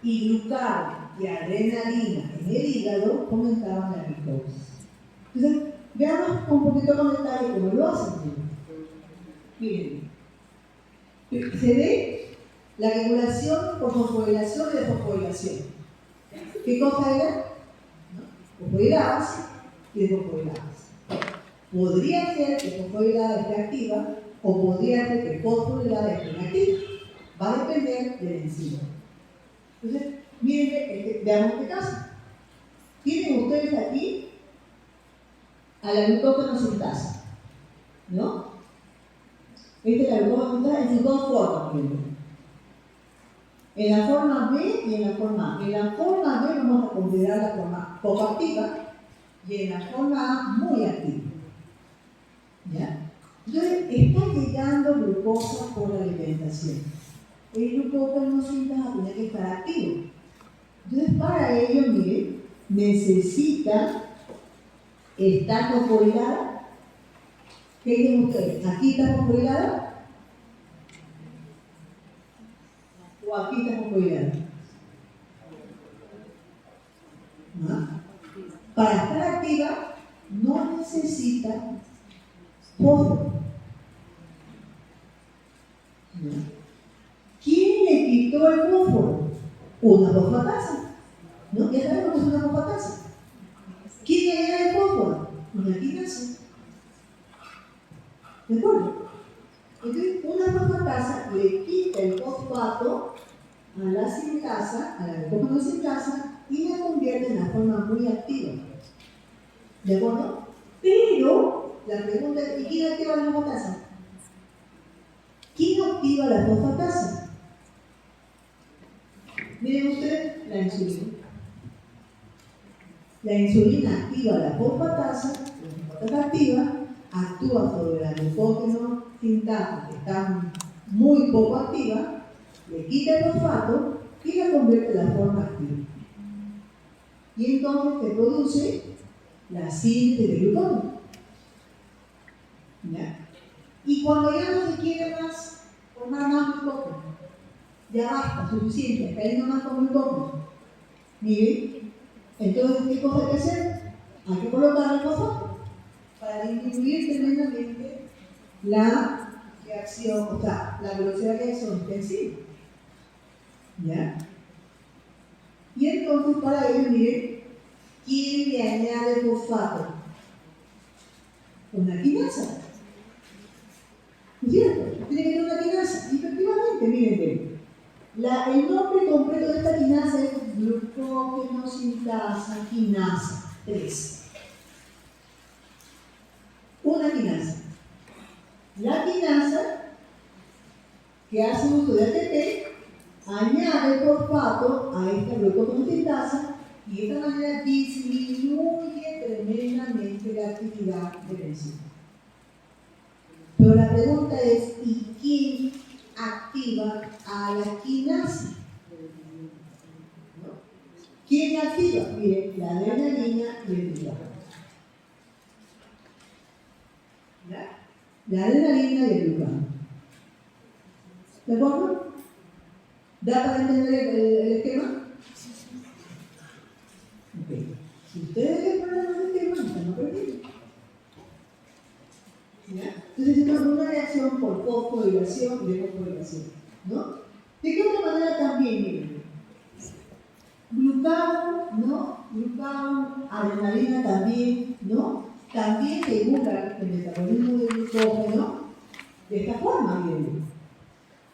y glucagón y adrenalina en el hígado fomentaban la glucosa. Entonces, veamos un poquito con detalle cómo lo hacen. Miren, se ve la regulación por fosforilación y desfosforilación. ¿Qué cosa era? Fosforilasa y desfosforilasa. Podría ser que fosforilasa esté activa o podría ser que fosforilasa esté inactiva. Va a depender de la enzima. Entonces, miren, veamos este caso. Tienen ustedes aquí a la glucógeno sintasa, ¿no? Esta es la glucógeno sintasa en sus dos formas, miren. En la forma B y en la forma A. En la forma B vamos a considerar la forma poco activa y en la forma A muy activa. ¿Ya? Entonces, está llegando glucosa por la alimentación. El glucógeno sintasa tiene que estar activo. Entonces, para ello, miren, necesita estar fosforilada. ¿Qué dicen ustedes? ¿Aquí está fosforilada? ¿O aquí está fosforilada? ¿No? Para estar activa, no necesita fósforo. ¿No? ¿Quién le quitó el fósforo? Una fosfatasa. ¿No? Ya sabemos que es una fosfatasa. ¿Quién le da el fósforo? Una quinasa. ¿De acuerdo? Entonces, una fosfatasa le quita el fosfato a la sintasa, a la glucógeno sintasa, y la convierte en la forma muy activa. ¿De acuerdo? Pero, la pregunta es, ¿y quién activa la fosfatasa? ¿Quién activa la fosfatasa? Miren ustedes, la insulina. La insulina activa la fosfatasa, la fosfatasa activa, actúa sobre la glucógeno sintasa, que está muy poco activa, le quita el fosfato y la convierte en la forma activa. Y entonces se produce la síntesis de glucógeno. ¿Ya? Y cuando ya no se quiere más formar más glucógeno, ya basta, suficiente, está yendo más con glucógeno. Miren, entonces, ¿qué cosa hay que hacer? Hay que colocar el fosfato para disminuir tremendamente la reacción, o sea, la velocidad de reacción intensiva. ¿Ya? Y entonces, para ello, miren, ¿quién le añade fosfato? Una quinasa. ¿No es cierto? Tiene que tener una quinasa. Y efectivamente, miren, el nombre completo de esta quinasa es glucógeno sintasa quinasa 3. Una quinasa. La quinasa, que hace uso de ATP, añade el fosfato a esta glucógeno sintasa y de esta manera disminuye tremendamente la actividad de la enzima. Pero la pregunta es, ¿y quién activa a la quinasa? ¿No? ¿Quién activa? Miren, la adrenalina y el glucagón. ¿Ya? La adrenalina y el glucagón. ¿De acuerdo? ¿Da para entender el esquema? Ok. Si ustedes ven problemas del esquema, están perdidos. ¿Ya? Entonces es una reacción por fosforilación y desfosforilación, ¿no? ¿De qué otra manera también, miren? Glucagón, ¿no? Glucagón, adrenalina también, ¿no? También regulan el metabolismo del glucógeno de esta forma, miren.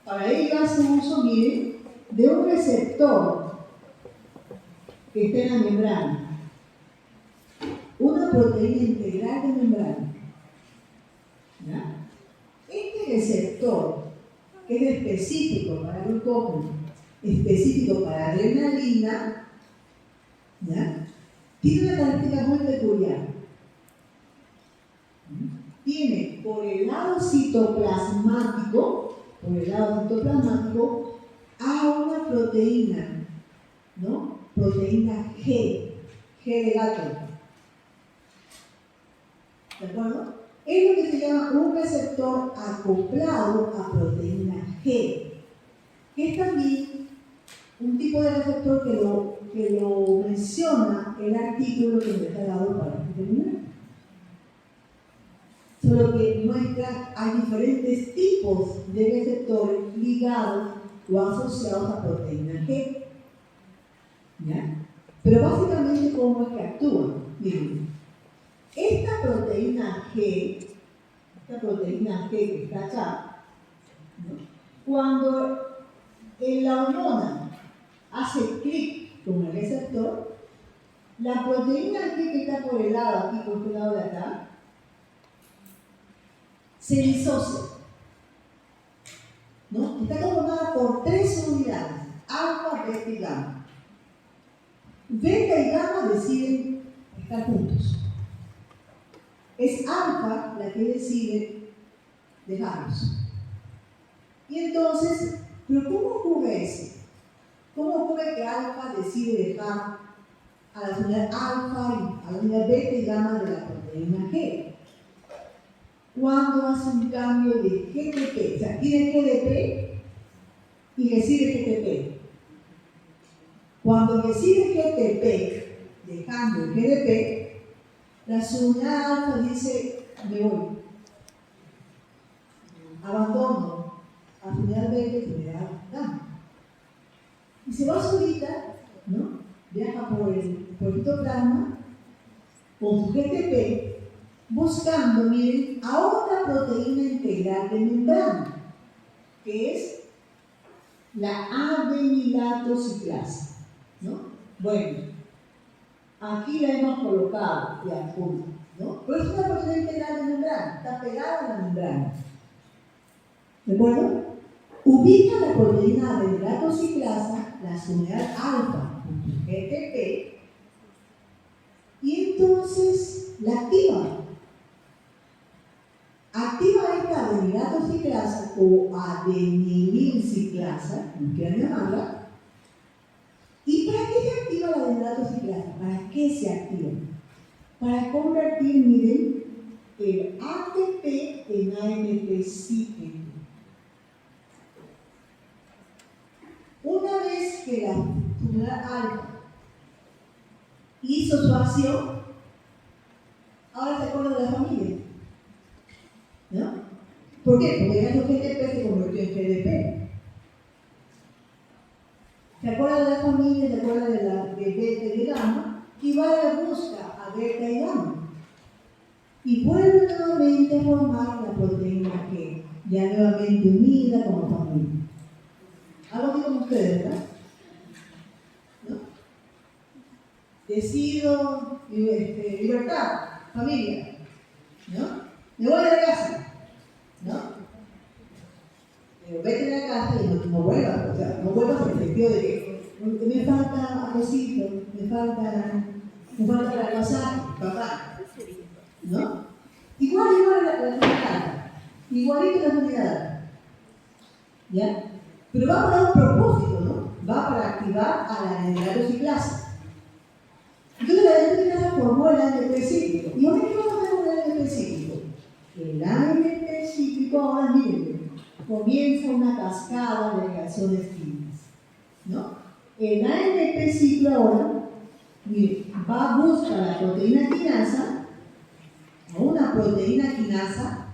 Para ello hace uso, miren, de un receptor que está en la membrana. Una proteína integral de membrana. ¿Ya? Este receptor, que es específico para glucógeno, específico para adrenalina, ¿ya? tiene una característica muy peculiar. Tiene por el lado citoplasmático, a una proteína, ¿no? Proteína G de gato. ¿De acuerdo? Es lo que se llama un receptor acoplado a proteína G, que es también un tipo de receptor que lo menciona el artículo que me está dado para terminar. Solo que muestra hay diferentes tipos de receptores ligados o asociados a proteína G. ¿Ya? Pero básicamente, ¿cómo es que actúan? Miren, esta proteína G que está acá, ¿no? Cuando la hormona hace clic con el receptor, la proteína G que está por el lado aquí, por este lado de acá, se disocia, ¿no? Está conformada por 3 unidades, alfa, beta y gamma. Beta y gamma deciden estar juntos. Es alfa la que decide dejarlos. Y entonces, ¿pero cómo ocurre eso? ¿Cómo ocurre que alfa decide dejar a la unidad alfa y a la unidad beta y gamma de la proteína G? Cuando hace un cambio de GTP, o sea, tiene GDP y recibe GTP. Cuando recibe GTP, dejando el GDP, la unidad alfa dice, me voy. Abandono a la unidad beta y unidad gamma. Y se va solita, ¿no? Viaja por el citoplasma con su GTP, buscando, miren, a otra proteína integral de membrana, que es la adenilatociclasa, ¿no? Bueno, aquí la hemos colocado de azul, ¿no? Pero es una proteína integral de membrana, está pegada a la membrana. ¿De acuerdo? Ubica la proteína adenilatociclasa, la unidad alfa, GTP, y entonces la activa. Activa esta adenilatociclasa o adenililciclasa, como quieran llamarla. ¿Y para qué se activa la adenilatociclasa? ¿Para qué se activa? Para convertir, miren, el ATP en AMP cíclico. Una vez que la unidad alfa hizo su acción, ahora se acuerda de la familia, ¿no? ¿Por qué? Porque ya su GTP se convirtió en GDP. Se acuerda de la familia, se acuerda de beta y gamma, y va a la busca a beta y gamma. Y vuelve nuevamente a formar la proteína G, ya nuevamente unida como familia. Algo así como ustedes, ¿verdad? ¿No? Decido libertad, familia, ¿no? Me voy de la casa, ¿no? Pero vete de la casa y no vuelvas, o sea, no vuelvas en el sentido de que me falta arrocito, me falta para pasar, papá, ¿no? Igual la unidad, igualito la unidad, ¿ya? Pero va para un propósito, ¿no? Va para activar a la adenilatociclasa. Entonces la adenilatociclasa formó el AMP cíclico. ¿Y ahora qué vamos a hacer con el AMP cíclico? El AMP cíclico ahora, miren, comienza una cascada de reacciones químicas, ¿no? El AMP ciclo ahora, miren, va a buscar la proteína quinasa, a una proteína quinasa,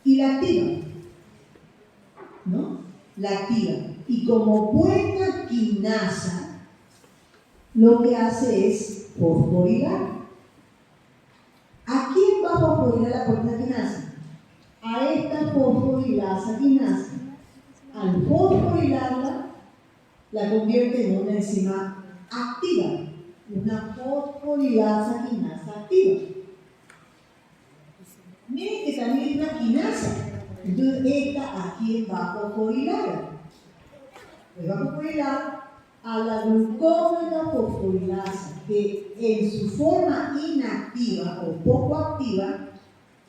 y la activa, ¿no? La activa. Y como buena quinasa, lo que hace es fosforilar. ¿A quién va a fosforilar la proteína quinasa? A esta fosforilasa quinasa. Al fosforilarla, la convierte en una enzima activa, una fosforilasa quinasa activa. Miren que también es una quinasa. Entonces, esta a quién va a fosforilar. Le va a fosforilar a la glucómena fosforilasa. que en su forma inactiva o poco activa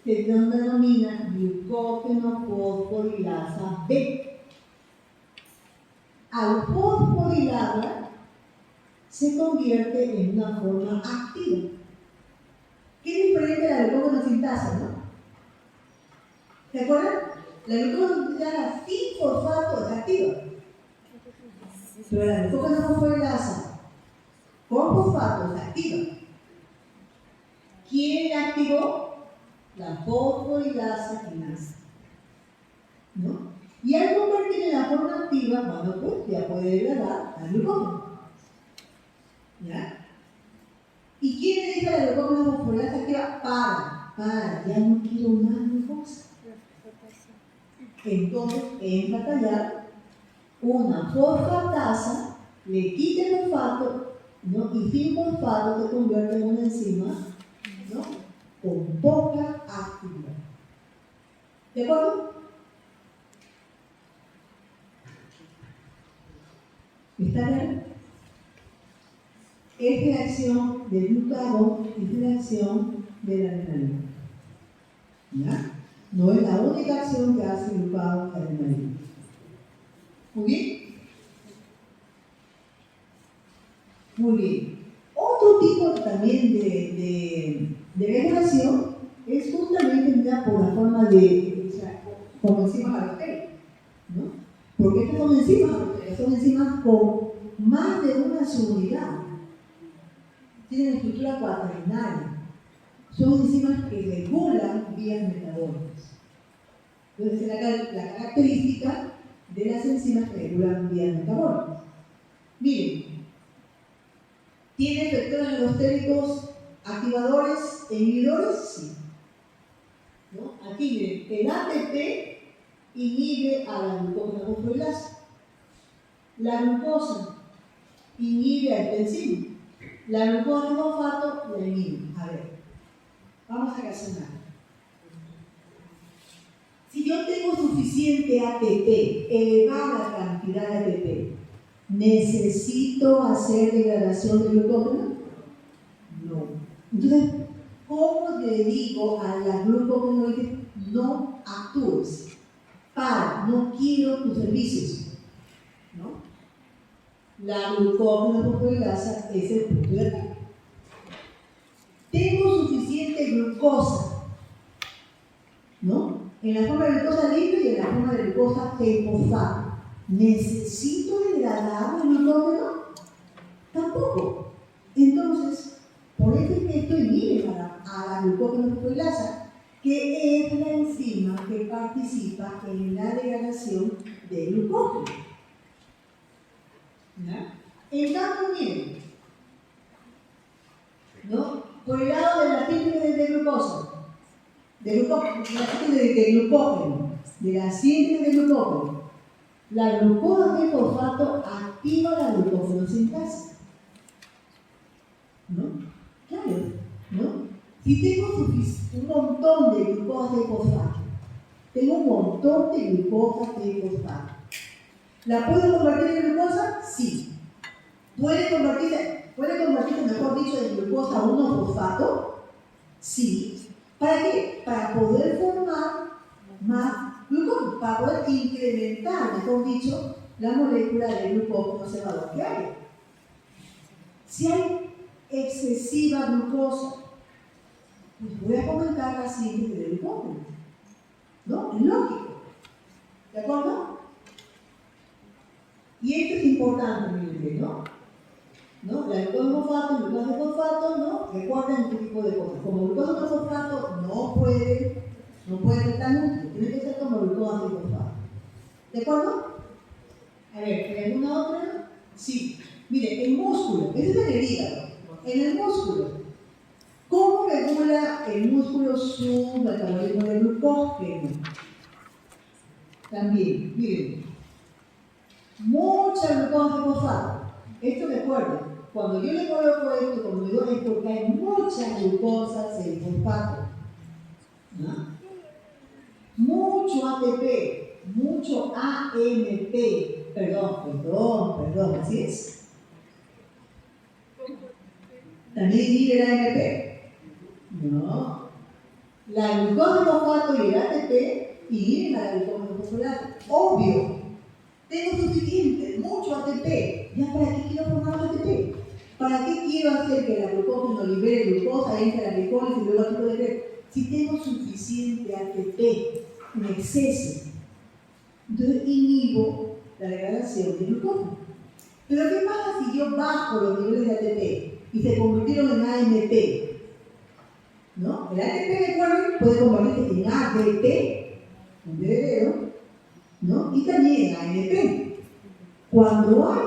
se denomina glucógeno fosforilasa B. Al fosforilarla se convierte en una forma activa. ¿Qué es diferente a la glucógeno sintasa, no? ¿Se acuerdan? La glucógeno sintasa sin fosfato es activa. Pero la glucógeno fosforilasa con fosfato es activa. ¿Quién la activó? La fosforilasa quinasa, ¿no? Y al convertirla en la forma activa, bueno, pues ya puede degradar al glucógeno. ¿Ya? ¿Y quién le dice a la glucógeno fosforilasa activa? Ya no quiero más glucosa. Entonces entra a tallar una fosfatasa, le quita el fosfato, ¿no? Y sin fosfato se convierte en una enzima, ¿no? Con poca actividad. ¿De acuerdo? ¿Está bien? Es reacción de glucagón, es reacción de la adrenalina. ¿Ya? No es la única acción que hace el glucagón y la adrenalina. ¿Muy bien? Muy bien. Otro tipo también de regulación es justamente por la forma de, o sea, como enzimas alostéricas, ¿no? Porque estas son enzimas alostéricas, son enzimas con más de una subunidad. Tienen estructura cuaternaria. Son enzimas que regulan vías metabólicas. Entonces, la característica de las enzimas que regulan vías metabólicas. Miren, ¿tiene efectores alostéricos activadores e inhibidores? Sí. ¿No? Aquí miren, el ATP inhibe a la glucógeno fosforilasa. La glucosa inhibe al enzima. La glucógeno fosfato la inhibe. A ver, vamos a razonar. Si yo tengo suficiente ATP, elevada cantidad de ATP, ¿necesito hacer degradación de glucógeno? No. Entonces, ¿cómo le digo a la glucógeno no actúes? No quiero tus servicios, ¿no? La glucógeno fosforilasa es el punto de ataque. Tengo suficiente glucosa, ¿no? En la forma de glucosa libre y en la forma de glucosa fosfato. ¿Necesito degradar el glucógeno? Tampoco. Entonces, por eso es que esto inhibe a la glucógeno fosforilasa, que es la enzima que participa en la degradación de glucógeno. ¿Ya? En cambio, miren, ¿no? Por el lado de la síntesis de glucosa, de glucógeno, de la síntesis de glucógeno, la glucosa de fosfato activa la glucógeno sintasa. ¿No? Claro, ¿no? Si tengo un montón de glucosa de fosfato, tengo un montón de glucosa de fosfato. ¿La puedo convertir en glucosa? Sí. ¿Puede convertirse, mejor dicho, en glucosa 1-fosfato? Sí. ¿Para qué? Para poder formar más glucógeno, para poder incrementar, mejor dicho, la molécula de glucógeno cebador que hay. Si hay excesiva glucosa, pues voy a aumentar la síntesis de glucógeno. ¿No? Es lógico. ¿De acuerdo? Y esto es importante, miren, ¿no? La glucosa fosfato, glucosa de fosfato, ¿no? Recuerden este tipo de cosas. Como glucosa de fosfato no puede ser tan útil, tiene que ser como glucosa de fosfato. ¿De acuerdo? A ver, ¿hay alguna otra? Sí. Mire, el músculo, eso es en el hígado. En el músculo, ¿cómo regula el músculo su metabolismo de glucógeno? También, miren, mucha glucosa de fosfato. Esto recuerden. Cuando yo le coloco esto como digo, es porque hay muchas glucosas en fosfato. ¿No? Mucho ATP, mucho AMP. Perdón, así es. ¿También inhibe la AMP? No. La glucosa fosfato y el ATP inhiben la glucosa fosfolato. Obvio. Tengo suficiente, mucho ATP. ¿Ya para qué quiero formar ATP? ¿Para qué quiero hacer que la glucosa no libere glucosa, entre la glicólisis y luego el tipo de creer? Si tengo suficiente ATP en exceso, entonces inhibo la degradación de glucosa. Pero ¿qué pasa si yo bajo los niveles de ATP y se convirtieron en AMP? ¿No? El ATP, recuerden, puede convertirse en ADP, un dedo, ¿no? Y también en AMP. Cuando hay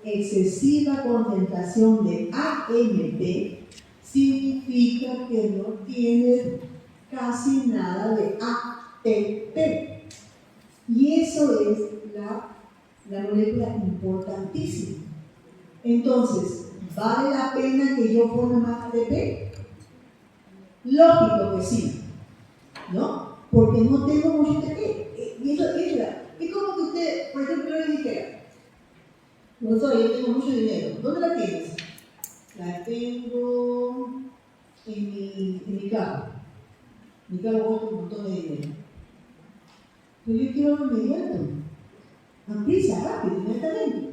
excesiva concentración de AMP, significa que no tienes casi nada de ATP. Y eso es la molécula importantísima. Entonces, ¿vale la pena que yo forme más ATP? Lógico que sí, ¿no? Porque no tengo mucho ATP. Y eso es como que usted, por ejemplo, yo le dijera, no soy, yo tengo mucho dinero. ¿Dónde la tienes? La tengo en mi carro. Mi carro cuesta un montón de dinero. Pero yo quiero algo inmediato. A prisa, rápido, inmediatamente.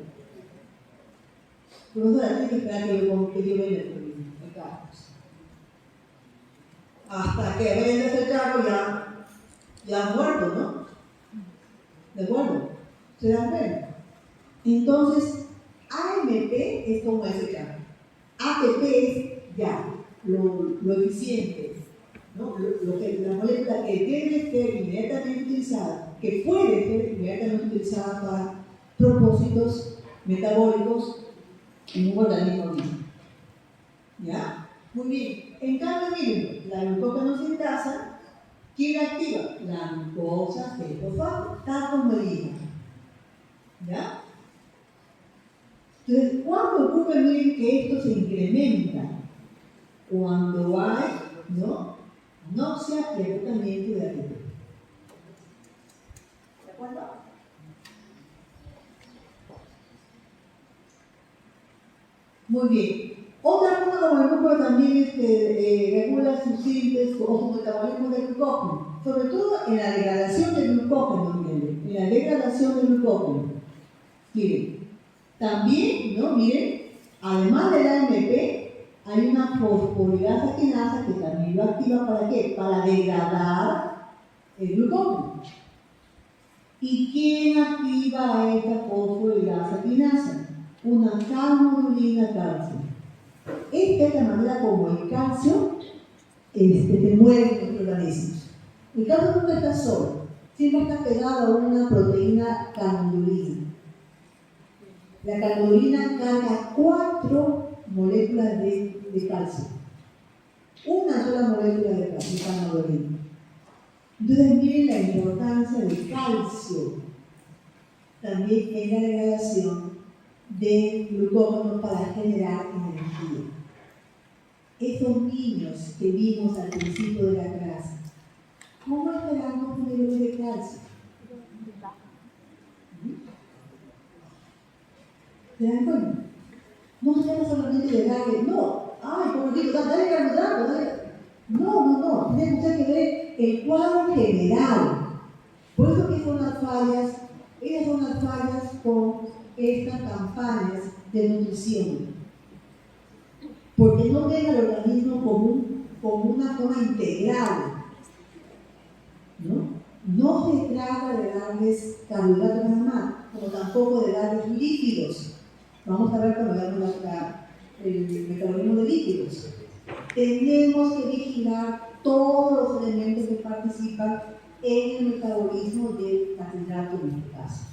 Profesora, tiene que esperar que yo venda el carro. Hasta que vendas el carro ya han muerto, ¿no? ¿De acuerdo? ¿Se dan cuenta? Entonces, AMP es como ese carro. ATP es ya, lo eficiente, ¿no? La molécula que debe ser inmediatamente utilizada, que puede ser inmediatamente utilizada para propósitos metabólicos en un organismo vivo. ¿Ya? Muy bien. En cambio, miren, la glucosa no se casa, ¿quién la activa? La glucosa fosfato, tal como digo. ¿Ya? Entonces, ¿cuándo ocurre? Miren que esto se incrementa. Cuando hay, ¿no? Náusea y agotamiento de ATP. ¿De acuerdo? Muy bien. Otra cosa como el grupo también regula su síntesis o su metabolismo del glucógeno, sobre todo en la degradación del glucógeno, miren, en la degradación del glucógeno. Miren, también, ¿no? Miren, además del AMP, hay una fosforilasa quinasa que también lo activa ¿para qué? Para degradar el glucógeno. ¿Y quién activa a esta fosforilasa quinasa? Una calmodulina calcio. Esta es la manera como el calcio se mueve en nuestro organismo. El calcio nunca está solo, siempre está pegado a una proteína calmodulina. La calmodulina carga 4 moléculas de calcio. Una sola molécula de calcio, calmodulina. Entonces miren la importancia del calcio también en la degradación de glucógeno para generar energía. Esos niños que vimos al principio de la clase, ¿cómo esperamos un nivel de calcio? ¿Se dan cuenta? No se trata solamente de darle, no, ay, como digo, dale carbohidratos, dale. No, tenemos que ver el cuadro general. Por eso que son las fallas, ellas son las fallas con estas campañas de nutrición. Porque no ven al organismo como una forma integral. No se trata de darles carbohidratos nada más, como tampoco de darles líquidos. Vamos a ver cuando veamos el metabolismo de líquidos. Tenemos que vigilar todos los elementos que participan en el metabolismo del carbohidrato en este caso.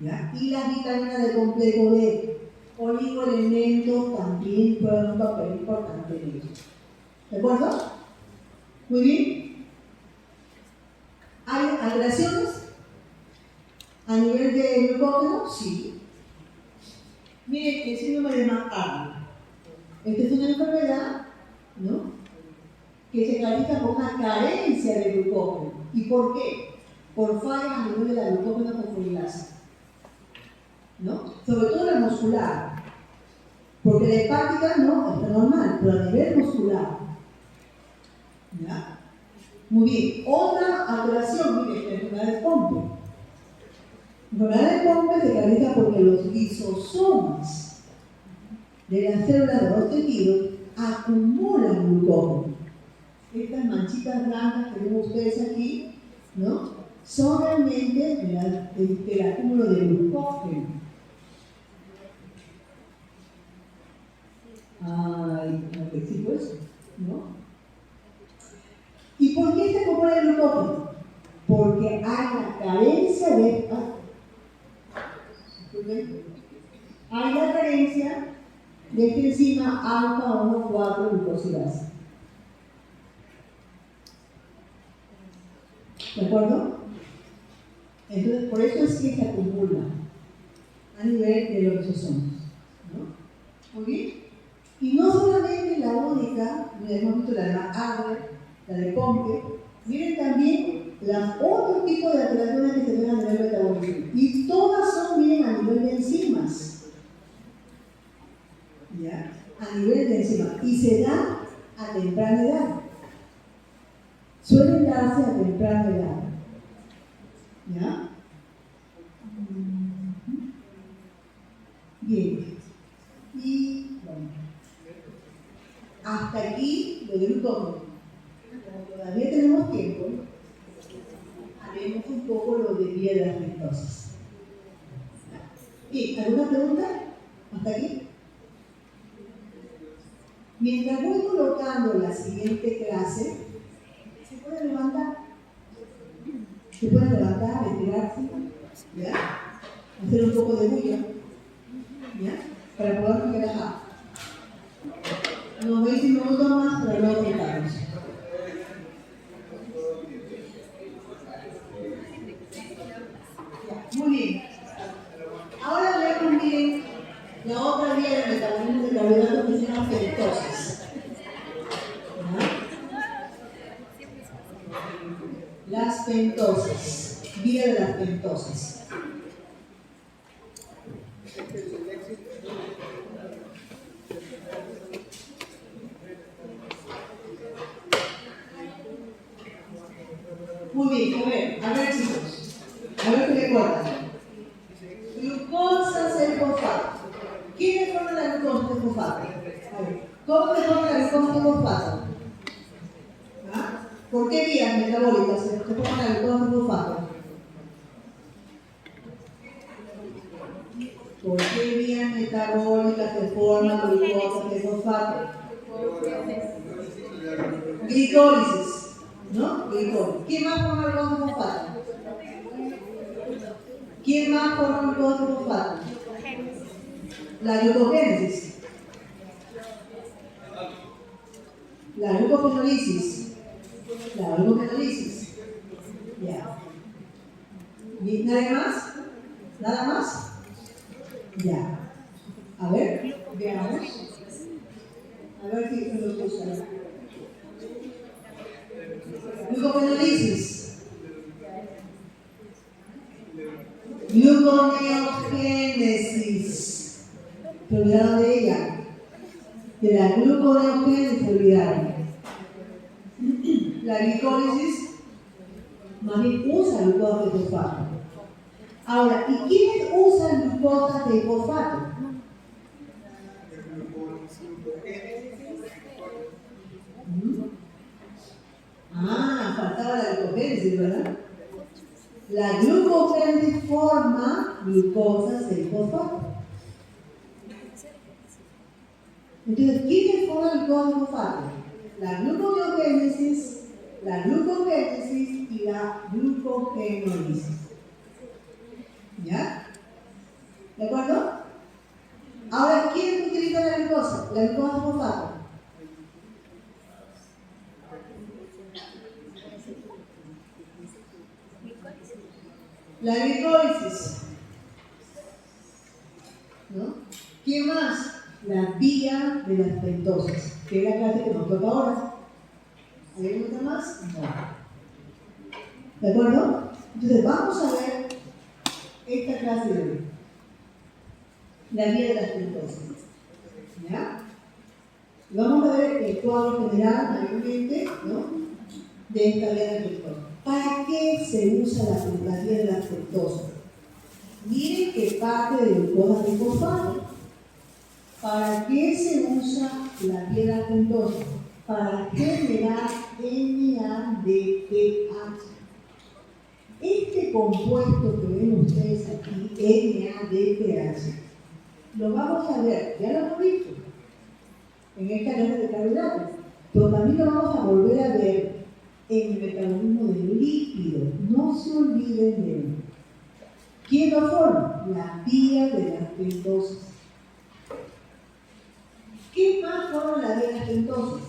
¿Ya? Y las vitaminas del complejo B, oligoelementos también juegan un papel importante en ello. ¿De acuerdo? Muy bien. ¿Hay alteraciones a nivel de glucógeno? Sí. Miren, el síndrome de McArdle. Esta es una enfermedad, ¿no?, que se caracteriza por una carencia de glucógeno. ¿Y por qué? Por fallas a nivel de la glucógeno fosforilasa, ¿no? Sobre todo la muscular. Porque la hepática no está normal, pero a nivel muscular. ¿Ya? Muy bien. Otra alteración, mire, la enfermedad de Pompe. La enfermedad de Pompe se caracteriza porque los lisosomas de las células de los tejidos acumulan glucógeno. Estas manchitas blancas que ven ustedes aquí, ¿no? Son realmente el acúmulo de glucógeno. Ay, no te explico eso, ¿no? ¿Y por qué se acumula el glucógeno? Porque hay la carencia de... hay la carencia de esta enzima alfa 1,4 glucosidasa. ¿De acuerdo? Entonces, por eso es que se acumula a nivel de los lisosomas, ¿no? Muy bien. Y no solamente la única, hemos visto la de Adler, la de Pompe, miren también los otros tipos de alteraciones que se ven a nivel metabólico. Y todas son, miren, a nivel de enzimas. ¿Ya? A nivel de enzimas. Y se da a temprana edad. Suelen darse a temprana edad. ¿Ya? Bien. Y bueno, hasta aquí lo del glucógeno. Como todavía tenemos tiempo, haremos un poco lo de vía de las lactosas. Bien, ¿alguna pregunta? ¿Hasta aquí? Mientras voy colocando la siguiente clase, ¿se puede levantar? ¿Se puede levantar, retirarse? ¿Ya? Hacer un poco de bulla, ¿ya? Para poder relajar. Unos 20 minutos más para luego sentarnos. Muy bien. Ahora veamos bien la otra vía del metabolismo de carbohidratos que se llama pentosis. Las pentosas. Vía de las pentosas. Muy bien, a ver chicos, a ver qué recuerdan. Glucosa fosfato. ¿Quiénes forman la glucosa fosfato? A ver, ¿cómo se forma la glucosa fosfato? ¿Ah? ¿Por qué vías metabólicas se forma la glucosa fosfato? ¿Por qué vías metabólicas se forma la glucosa fosfato? Glicólisis. ¿No? Glicol. ¿Quién más forma el glucosa fosfato? ¿Quién más forma el glucosa fosfato? La glucogénesis. La glucogenólisis. La glucogenólisis. Ya. ¿Y nada más? ¿Nada más? Ya. A ver, veamos. A ver si nos gusta. Glucogenólisis. Gluconeogénesis. Se olvidaron de ella. De la gluconeogénesis se olvidaron. La glicólisis más bien usa glucosa de fosfato. Ahora, ¿y quiénes usan glucosa de fosfato? Faltaba la glucogénesis, ¿verdad? La glucogénesis forma glucosa de fosfato. Entonces, ¿quiénes forman glucosa de fosfato? La gluconeogénesis, la glucogénesis y la glucogenólisis. ¿Ya? ¿De acuerdo? Ahora, ¿quién utiliza la glucosa? La glucosa de fosfato. La glicólisis. ¿No? ¿Quién más? La vía de las pentosas, que es la clase que nos toca ahora. ¿Hay alguna más? No. ¿De acuerdo? Entonces, vamos a ver esta clase de hoy. La vía de las pentosas. ¿Ya? Vamos a ver el cuadro general, mayormente, ¿no? De esta vía del vector. ¿Para qué se usa la vía de la fructosa? Miren que parte de glucosa de fosfato. ¿Para qué se usa la vía de la fructosa? Para generar NADPH. Este compuesto que ven ustedes aquí, NADPH, lo vamos a ver, ya lo hemos visto, en esta clase de carbohidratos, pero también lo vamos a volver a ver en el metabolismo del lípido. No se olviden de él. ¿Quién lo forma? La vía de las pentosas. ¿Qué más forma la vía de las pentosas?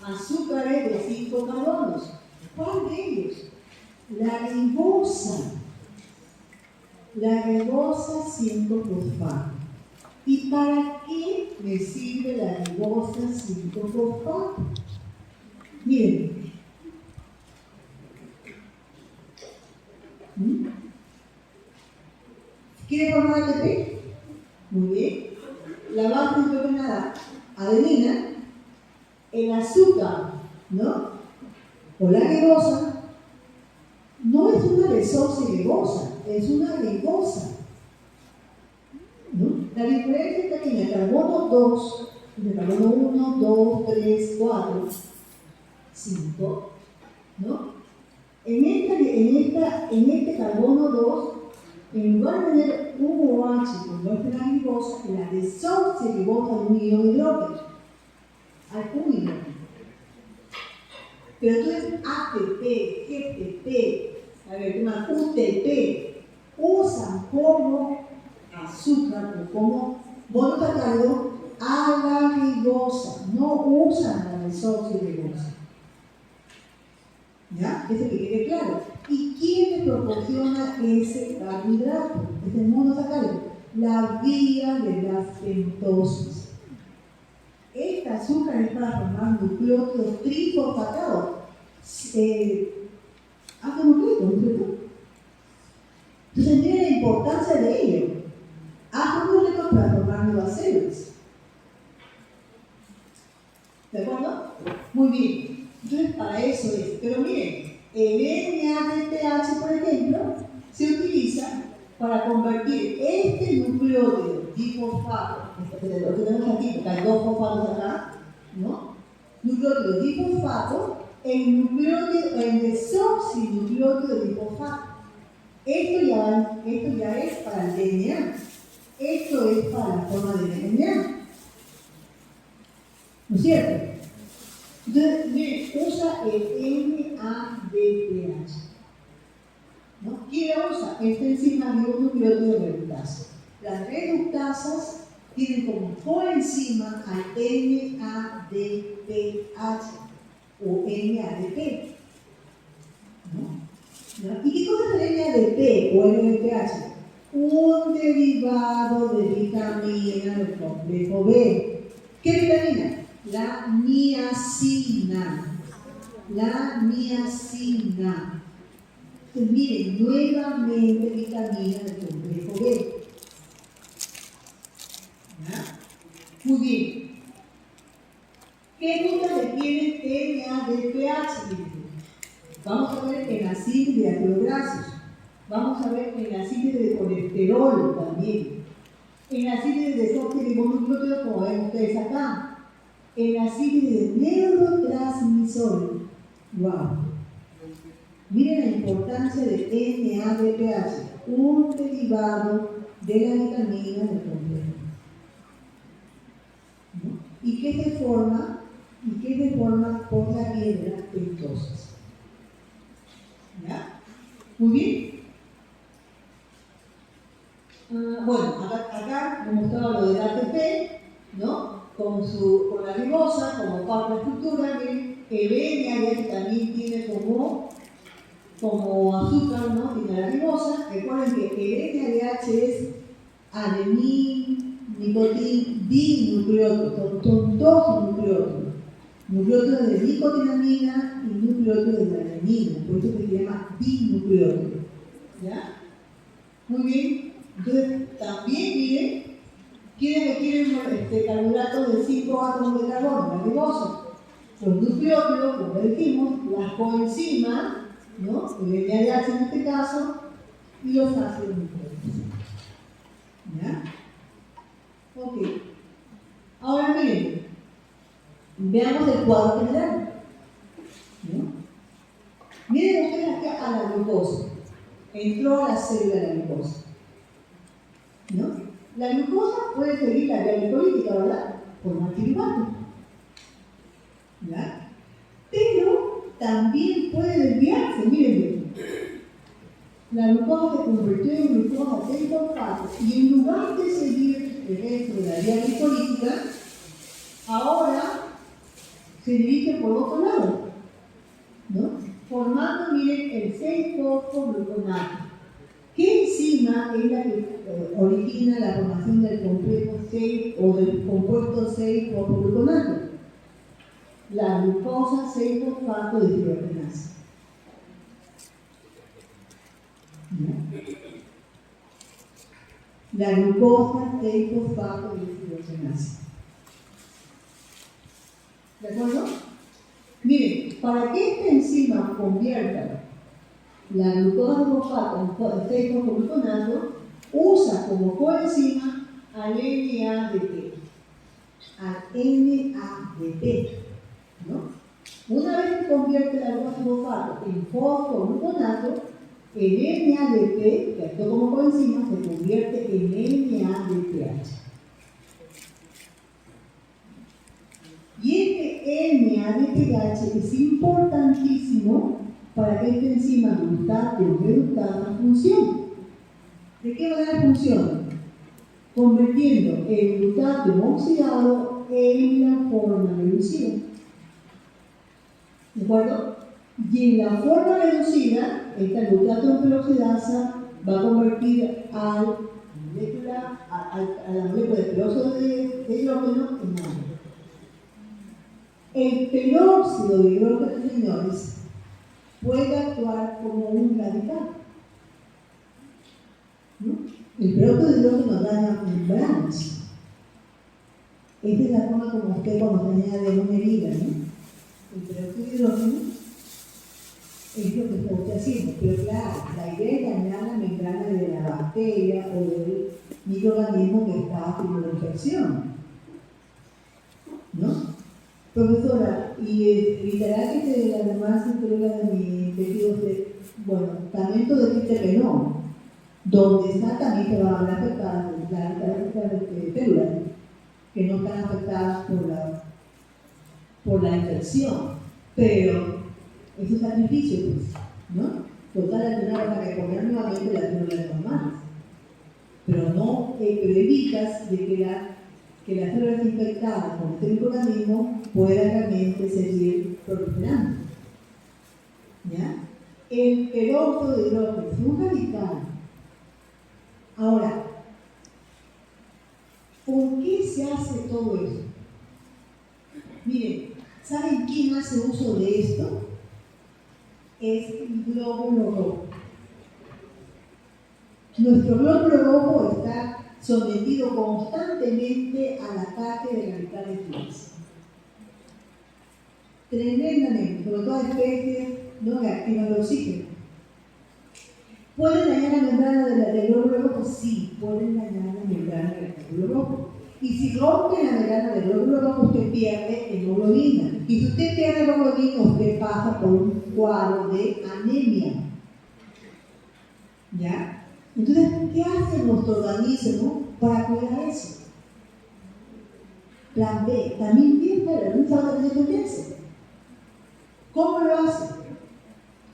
Azúcares de 5 carbonos. ¿Cuál de ellos? La ribosa. La ribosa 5-fosfato. ¿Y para qué me sirve la ribosa 5-fosfato? Miren. ¿Quiere formar ATP? Muy bien. La base hidrogenada adenina, el azúcar, ¿no? O la ribosa, no es una desoxirribosa, es una ribosa. ¿No? La diferencia está aquí en el carbono 2, en el carbono 1, 2, 3, 4, 5, ¿no? En este carbono 2, en lugar de tener un OH con nuestra ribosa, la desoxirribosa de un ion hidrógeno. Hay un hidrógeno. Pero entonces ATP, GTP, UTP, usan como azúcar o como monosacárido a la ribosa, no usan la desoxirribosa. ¿Ya? Eso que quede claro. ¿Y quién le proporciona ese carbohidrato, ese monosacárido? La vía de las pentosas. Este azúcar es para formar nucleótidos trifosfatados. Hace nucleótidos, ¿no es cierto? Entonces, miren la importancia de ello. Hace nucleótidos para formar nuevas células. ¿De acuerdo? Muy bien. Entonces, para eso es. Pero miren, el NADPH, por ejemplo, se utiliza para convertir este nucleótido difosfato, lo que tenemos aquí, porque hay dos fosfatos acá, ¿no? Nucleótido difosfato en desoxinucleótido difosfato. Esto ya es para el DNA. Esto es para la forma de DNA. ¿No es cierto? Entonces, miren, usa el NADPH. ¿No? ¿Quién lo usa? Esta enzima ribonucleótido reductasa. Las reductasas tienen como coenzima al NADPH o NADP. ¿No? ¿Y qué cosa es el NADP o NADPH? Un derivado de vitamina del complejo B. ¿Qué vitamina? La niacina. La niacina. Entonces, miren, nuevamente vitamina del complejo B. ¿Ya? Muy bien. ¿Qué ruta tiene NADPH? Vamos a ver en la síntesis de ácidos grasos. Vamos a ver en la síntesis de colesterol también. En la síntesis de desoxirribonucleótidos, como ven ustedes acá. En la síntesis de neurotransmisores. ¡Wow! Miren la importancia de NADPH, un derivado de la vitamina del complejo. ¿No? ¿Y qué se forma? Por la vía de las pentosas. ¿Ya? Muy bien. Bueno, acá hemos mostrado lo del ATP, ¿no? Con la ribosa como parte de la estructura. Miren, el NADPH también tiene como azúcar, ¿no? Tiene la ribosa. Recuerden que el NADH es adenin, nicotin, dinucleótido. Son dos nucleótidos. Nucleótido de nicotinamina y nucleótido de adenina. Por eso se llama dinucleótido. ¿Ya? Muy bien. Entonces, también miren ¿Quiénes quieren carbohidratos de 5 átomos de carbono? La ribosa. Los nucleótidos, como dijimos, las coenzimas, ¿no? El NADH en este caso, y los ácidos nucleicos. ¿Ya? Ok. Ahora miren, veamos el cuadro general. ¿No? Miren ustedes acá a la glucosa. Entró a la célula de la glucosa. ¿No? La glucosa puede seguir la vía glicolítica, ¿verdad? Formar piruvato. ¿Ya? Pero también puede desviarse, miren bien. La glucosa se convirtió en glucosa 6-fosfato y en lugar de seguir el resto de la vía glicolítica, ahora se dirige por otro lado, ¿no? Formando, miren, el 6-fosfogluconato. ¿Qué enzima es la que origina la formación del complejo 6 o del compuesto 6-fosfogluconato? La glucosa 6-fosfato de deshidrogenasa. La glucosa 6-fosfato de deshidrogenasa. ¿De acuerdo? Miren, para que esta enzima convierta la glucosa 6-fosfogluconato, usa como coenzima al NADP. Al NADP. ¿No? Una vez que convierte la glucosa 6-fosfato en fosfogluconato, el NADP, que actúa como coenzima, se convierte en NADPH. Y este NADPH es importantísimo para que esta enzima glutatión reductasa funcione. ¿De qué manera funciona? Convirtiendo el glutatión oxidado en la forma reducida. ¿De acuerdo? Y en la forma reducida, esta glutatión peroxidasa va a convertir a la molécula de peróxido de hidrógeno en agua. El peróxido de hidrógeno, señores, puede actuar como un radical. ¿No? El peróxido de hidrógeno daña membranas. Esta es la forma como usted cuando se añade una herida, ¿no? El peróxido de hidrógeno es lo que está usted haciendo, pero claro, la idea es dañar la membrana de la bacteria o del microorganismo que está haciendo la infección. ¿No? Profesora, y evitará que la demás entrega de mi tejido, bueno, también tú dijiste que no. Donde está también se van a ver afectadas las células que no están afectadas por la infección. Pero es un sacrificio, pues, ¿no? Total, al final vas a reponer nuevamente las células normales. Pero no, pero evitas de que las células infectadas con este microorganismo puedan realmente seguir proliferando. ¿Ya? El peróxido de hidrógeno es un radical. Ahora, ¿por qué se hace todo eso? Miren, ¿saben quién hace uso de esto? Es el glóbulo rojo. Nuestro glóbulo rojo está sometido constantemente al ataque de radicales libres. Tremendamente, sobre todo especies no reactivas al oxígeno. ¿Pueden dañar la membrana del glóbulo rojo? Sí, pueden dañar la membrana del glóbulo rojo. Y si rompe la membrana del glóbulo rojo, usted pierde hemoglobina. Y si usted pierde hemoglobina, usted pasa por un cuadro de anemia. ¿Ya? Entonces, ¿qué hace nuestro organismo para cuidar eso? Plan B, también pierde un factor de defensa. ¿Cómo lo hace?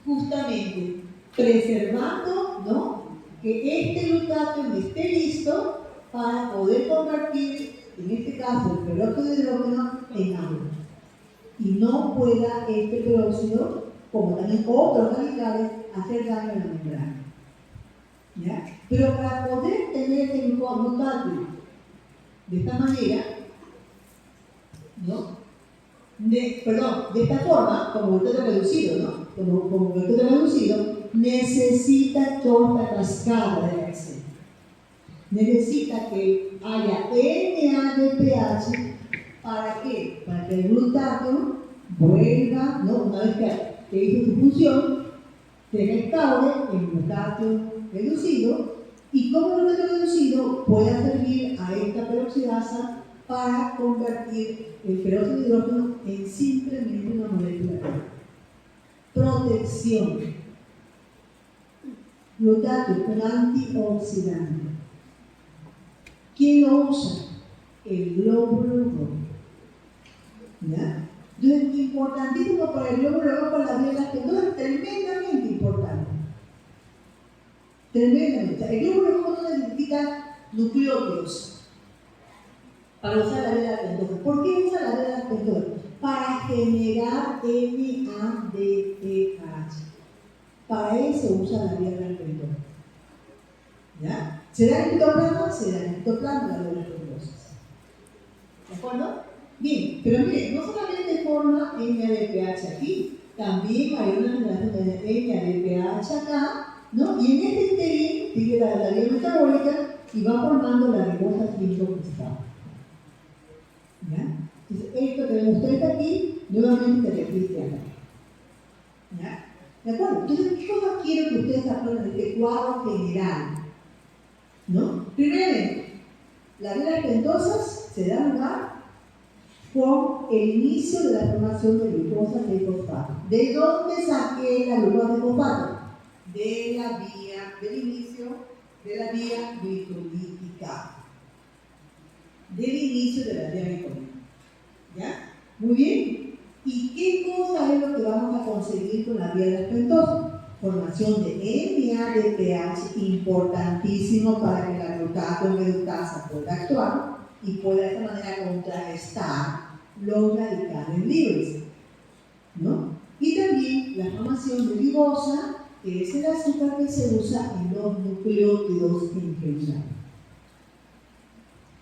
Justamente preservando, ¿no?, que este glutatión esté listo para poder convertir, en este caso, el peróxido de hidrógeno en agua. Y no pueda este peróxido, como también otros radicales, hacer daño a la membrana. ¿Ya? Pero para poder tener este glutatión de esta manera, ¿no?, de esta forma, como glutatión reducido, ¿no?, como glutatión reducido, necesita toda esta cascada de reacción. necesita que haya NADPH. ¿Para qué? Para que el glutatión vuelva, ¿no? Una vez que hizo su función, se restaure el glutatión reducido, y como el glutatión reducido pueda servir a esta peroxidasa para convertir el peróxido de hidrógeno en simplemente una molécula. Protección. Glutatión, un antioxidante. ¿Quién lo usa? El glóbulo rojo. ¿Ya? Entonces, importantísimo para el glóbulo rojo, la vía lactosa, tremendamente importante. Tremendamente. El glóbulo rojo no necesita nucleótidos para usar la vía lactosa. ¿Por qué usa la vía lactosa? Para generar NADPH. Para eso usa la vía lactosa. ¿Ya? ¿Se da en citoplasma? Se da en citoplasma la vía lactosa. ¿De acuerdo? Bien, pero miren, no solamente forma NADPH aquí, también hay una generación de NADPH acá, ¿no? Y en este interín sigue la vía metabólica y va formando la ribosa 5-fosfato. ¿Ya? Entonces, esto que demostré aquí, nuevamente se repite acá. ¿Ya? ¿De acuerdo? Entonces, ¿qué cosas quiero que ustedes aprendan de este cuadro general? ¿No? Primero, las vías pentosas se dan lugar con el inicio de la formación de glucosa 6-fosfato. ¿De dónde saqué la glucosa 6-fosfato? De la vía, del inicio de la vía glicolítica. Del inicio de la vía glicolítica. ¿Ya? Muy bien. ¿Y qué cosa es lo que vamos a conseguir con la vía de las pentosas? Formación de NADPH, importantísimo para que la glutatión reductasa pueda actuar y pueda de esta manera contrarrestar los radicales libres, ¿no? Y también la formación de ribosa, que es el azúcar que se usa en los nucleótidos en general,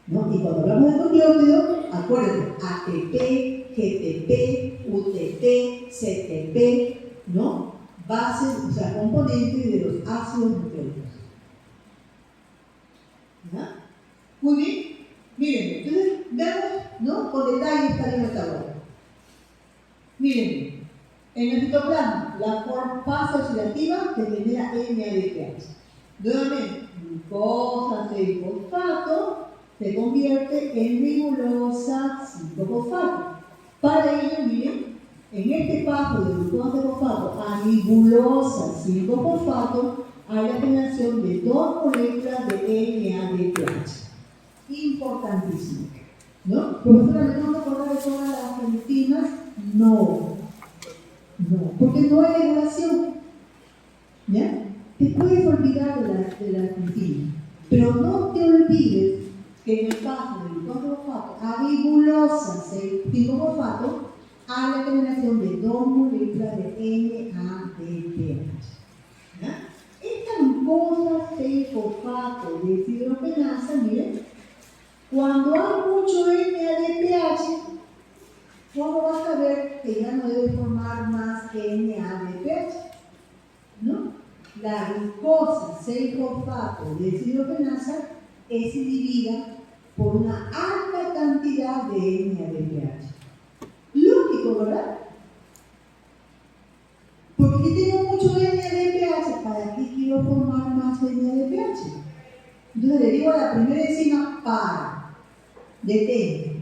¿no? Y cuando hablamos de nucleótidos, acuérdense, ATP, GTP, UTP, CTP, ¿no? Bases, o sea, componentes de los ácidos nucleicos. ¿Ya? Muy bien. Miren, entonces veamos, ¿no? Con detalle esta línea tabla. Miren, en el citoplasma, la fase oxidativa que genera NADPH. Nuevamente, glucosa 6-fosfato se convierte en ribulosa 5-fosfato. Para ello, miren, en este paso de glucosa 6-fosfato a ribulosa 5-fosfato hay la generación de 2 moléculas de NADPH. Importantísimo, ¿no? Profesora, ¿me tengo que acordar de todas las enzimas? No, porque no hay regulación, ¿ya? Te puedes olvidar de las enzimas, pero no te olvides que en el paso del glucosa a ribulosa 5-fosfato hay la generación de 2 moléculas de NADPH, ¿ya? Esta glucosa 6-fosfato deshidrogenasa, miren, cuando hay mucho NADPH, ¿cómo vas a ver que ya no debe formar más NADPH? ¿No? La glucosa 6-fosfato deshidrogenasa es dividida por una alta cantidad de NADPH. Lógico, ¿verdad? Porque si tengo mucho NADPH, ¿para qué quiero formar más NADPH? Entonces le digo a la primera enzima, para. Detente.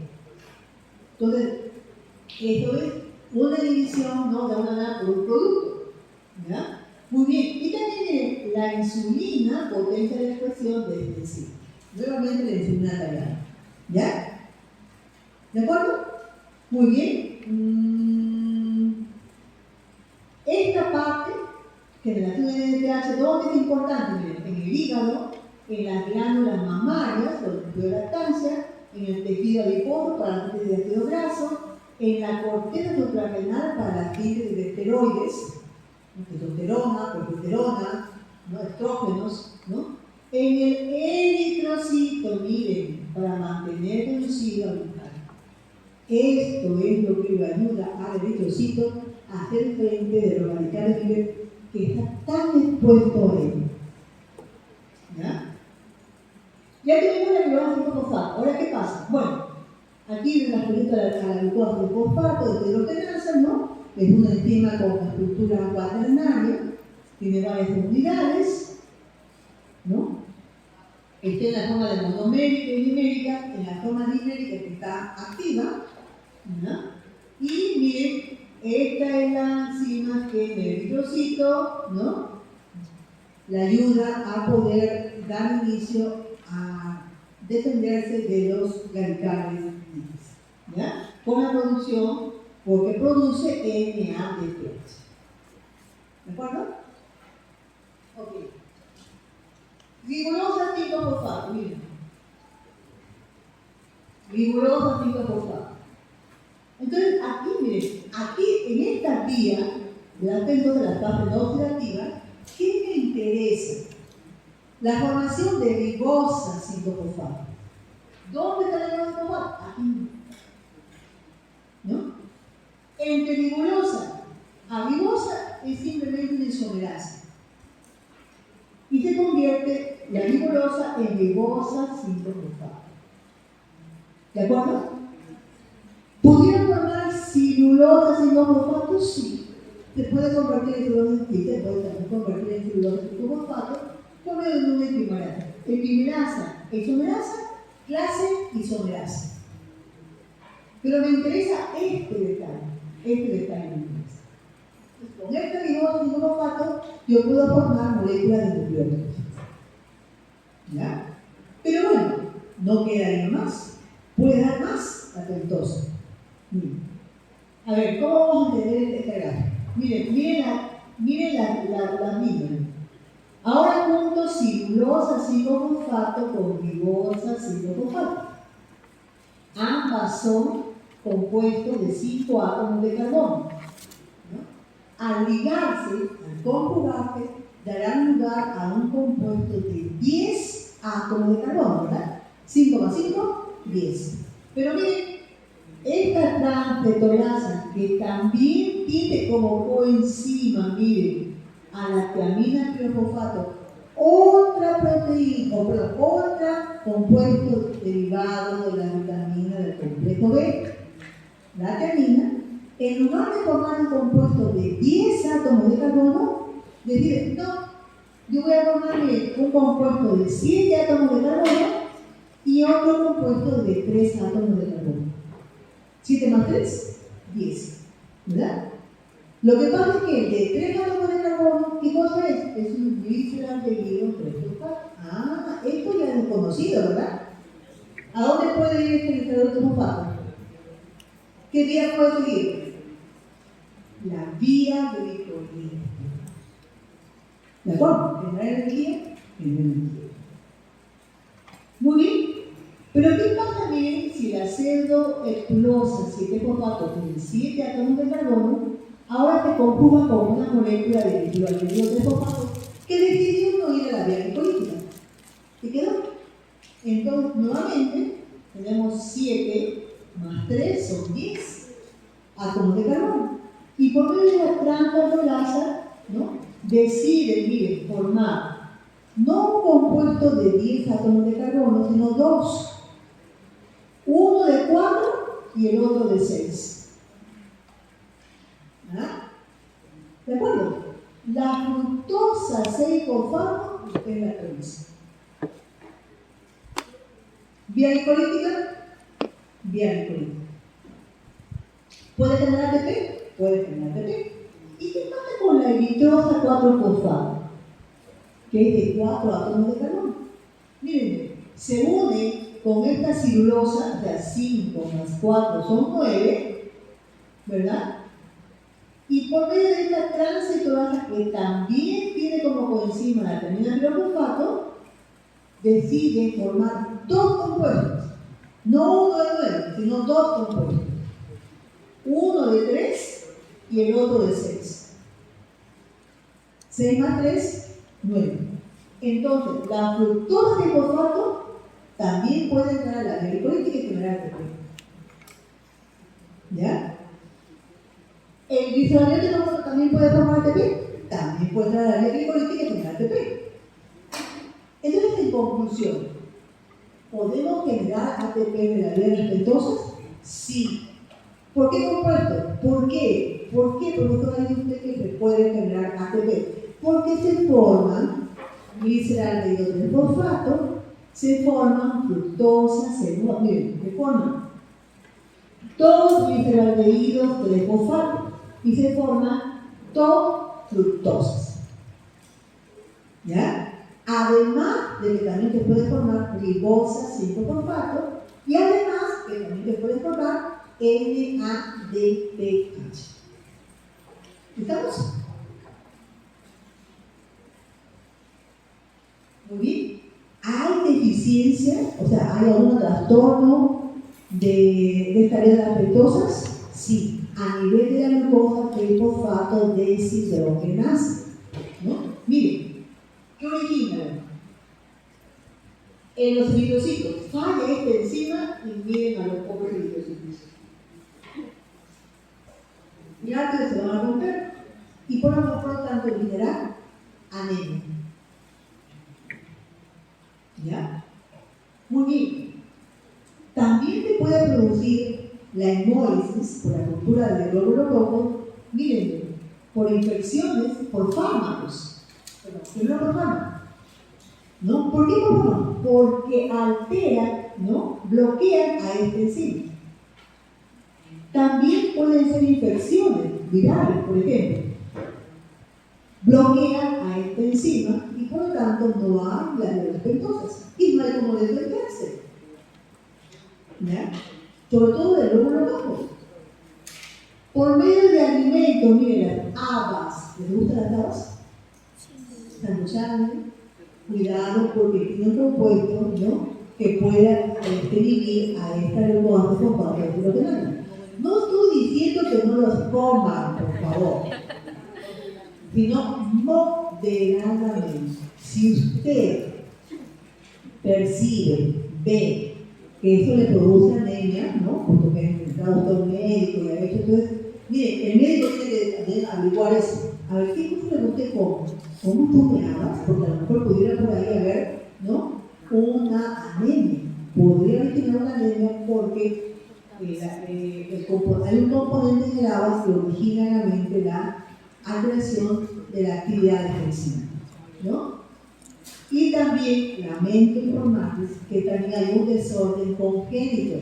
Entonces, esto es una división, ¿no?, de una nada por un producto, ¿ya? Muy bien. Y también la insulina potencia la expresión de este enzima. Nuevamente la insulina tallada, ¿ya? ¿De acuerdo? Muy bien. Esta parte, generación de NADPH, ¿dónde es importante? Miren, en el hígado, en las glándulas mamarias, donde estudia lactancia, en el tejido adiposo para la síntesis de ácido graso, en la corteza suprarrenal para la síntesis de esteroides, testosterona, progesterona, ¿no?, estrógenos, ¿no? En el eritrocito, miren, para mantener conducido al vital. Esto es lo que le ayuda al eritrocito a hacer frente de los radicales libres que está tan expuesto a él. ¿Ya? Ya tenemos la glucosa 5-fosfato. Ahora, ¿qué pasa? Bueno, aquí en la película a la glucosa 5-fosfato de hidrogenasa, ¿no? Es una enzima con estructura cuaternaria, tiene varias unidades, ¿no? Está en la forma de monomérica y dimérica, en la forma dimérica que está activa, ¿no? Y miren, esta es la enzima que en el eritrocito, ¿no? Le ayuda a poder dar inicio a defenderse de los radicales libres, ¿ya? Con la producción, porque produce NADPH. ¿De acuerdo? Ok. Rigurosa 5-fosfato, miren. Rigurosa 5-fosfato. Entonces, aquí, miren, aquí en esta vía, la tengo de las fases no oxidativas, ¿qué me interesa? La formación de ribosa 5-fosfato. ¿Dónde está la ribosa 5-fosfato? Aquí. ¿No? Entre rigurosa a ribosa es simplemente una isomerasa. Y se convierte la rigurosa en ribosa 5-fosfato. ¿De acuerdo? ¿Pudiera formar cirulosa 5-fosfato? Sí. Se puede convertir en cirulosa, sí, se puede también convertir en cirulosa 5-fosfato por medio de una epimerasa. Epimerasa, isomerasa, clase isomerasa. Pero me interesa este detalle me interesa. Con este ribosa 5-fosfato yo puedo formar moléculas de nucleótidos. ¿Ya? Pero bueno, no queda ahí más. Puede dar más la pentosa. Miren. A ver, ¿cómo vamos a entender esta gráfica? Miren la misma. Ahora junto cirulosa 5-fosfato con ribosa 5-fosfato. Ambas son compuestos de 5 átomos de carbono. ¿No? Al ligarse, al conjugarse, darán lugar a un compuesto de 10 átomos de carbono, ¿verdad? 5 más 5, 10. Pero miren, esta transfetolasa, que también tiene como coenzima, miren, a la tiamina triofosfato, otra proteína, otra compuesto derivado de la vitamina del complejo B, la tiamina, en lugar de formar un compuesto de 10 átomos de carbono, deciden, no, yo voy a formar un compuesto de 7 átomos de carbono y otro compuesto de 3 átomos de carbono. 7 más 3, 10. ¿Verdad? Lo que pasa es que el de 3 átomos de carbono, ¿qué cosa es? Es un gliceraldehído 3-fosfato. Ah, esto ya es conocido, ¿verdad? ¿A dónde puede ir este gliceraldehído 3-fosfato? ¿Qué vía puede seguir? La vía glicolítica. ¿De acuerdo? Generar energía, generar energía. Muy bien. Pero ¿qué pasa bien si la pseudohextulosa 7-fosfato tiene 7 átomos de carbono, ahora se conjuga con una molécula de gliceraldehído 3-fosfato que decidió no ir a la vía glicolítica? ¿Qué quedó? Entonces, nuevamente, tenemos 7 más 3 son 10 átomos de carbono. Y por medio de la transfetolasa, ¿no? Deciden, miren, formar no un compuesto de 10 átomos de carbono, sino 2. Uno de 4 y el otro de 6. ¿Ah? ¿De acuerdo? La fructosa 6-fosfato es la premisa. ¿Vía glicolítica? Vía glicolítica. ¿Puede generar ATP? Puede generar ATP. ¿Y qué pasa con la eritrosa 4-fosfato? Que es de 4 átomos de carbono. Miren, se une con esta cirulosa, o sea, 5 más 4 son 9, ¿verdad? Y por medio de esta transfetolasa, que también tiene como coenzima la tiamina triofosfato, deciden formar 2 compuestos. No uno de 9, sino 2 compuestos. Uno de 3 y el otro de 6. 6 más 3, 9. Entonces, la fructosa de fosfato también puede entrar a la vía glicolítica y generar ATP. ¿Ya? ¿El gliceraldehído también puede formar ATP? También puede entrar a la vía glicolítica y generar ATP. Entonces, en conclusión, ATP de las vías respirosas? Sí. ¿Por qué compuesto? ¿Por qué? ¿Por qué, profesor, hay usted que se puede generar ATP? Porque se forman gliceraldehído de fosfato, se forman fructosa, miren, se forman dos gliceraldehídos de fosfato y se forman dos fructosas. ¿Ya? Además de que también se puede formar glibosa 5-fosfato y además que también se puede formar NADPH. ¿Estamos? Muy bien. ¿Hay deficiencia? O sea, ¿hay algún trastorno de esta vía de las fructosas? Sí. A nivel de la glucosa, que el fosfato deshidrogenasa. ¿No? Miren, ¿qué origina? En los eritrocitos, falla esta enzima y miren a los pobres eritrocitos. Ya que se van a romper y por lo tanto generar anemia. ¿Ya? Muy bien. También se puede producir la hemólisis por la ruptura del glóbulo rojo, miren, por infecciones, por fármacos. Primero por fármacos. ¿No? ¿Por qué por fármacos? Porque alteran, ¿no? Bloquean a esta enzima. También pueden ser infecciones virales, por ejemplo. Bloquean a esta enzima y por lo tanto no hay glándulas pentosas y no hay como defenderse. ¿Ya? Sobre todo del glóbulo rojo. Por medio de alimentos, miren, las habas. ¿Les gustan las habas? Sanduchales. Cuidado porque tiene un compuesto, ¿no? Que pueda inhibir a esta glucosa con fosfato de hidrogenasa. No estoy diciendo que no los coman, por favor, sino moderadamente. Si usted percibe, ve que eso le produce anemia, ¿no? Porque está usted un médico y ha hecho, entonces, mire, el médico tiene que averiguar eso. A ver, ¿qué cosa le usted come? ¿Cómo tú me hablas? Porque a lo mejor pudiera por ahí haber, ¿no? Una anemia. Podría originar una anemia porque hay un componente en el agua que origina en la mente la alteración de la actividad defensiva, ¿no? Y también lamento informarles que también hay un desorden congénito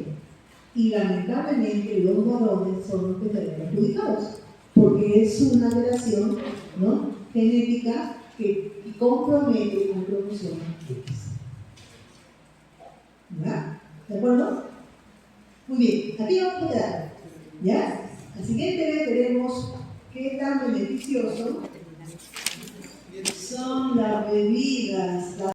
y lamentablemente los varones son los que se ven perjudicados porque es una alteración, ¿no? Genética que compromete la producción X. ¿Ya? ¿De acuerdo? Muy bien, aquí vamos a quedar. ¿Ya? La siguiente vez veremos qué tan beneficioso son las bebidas.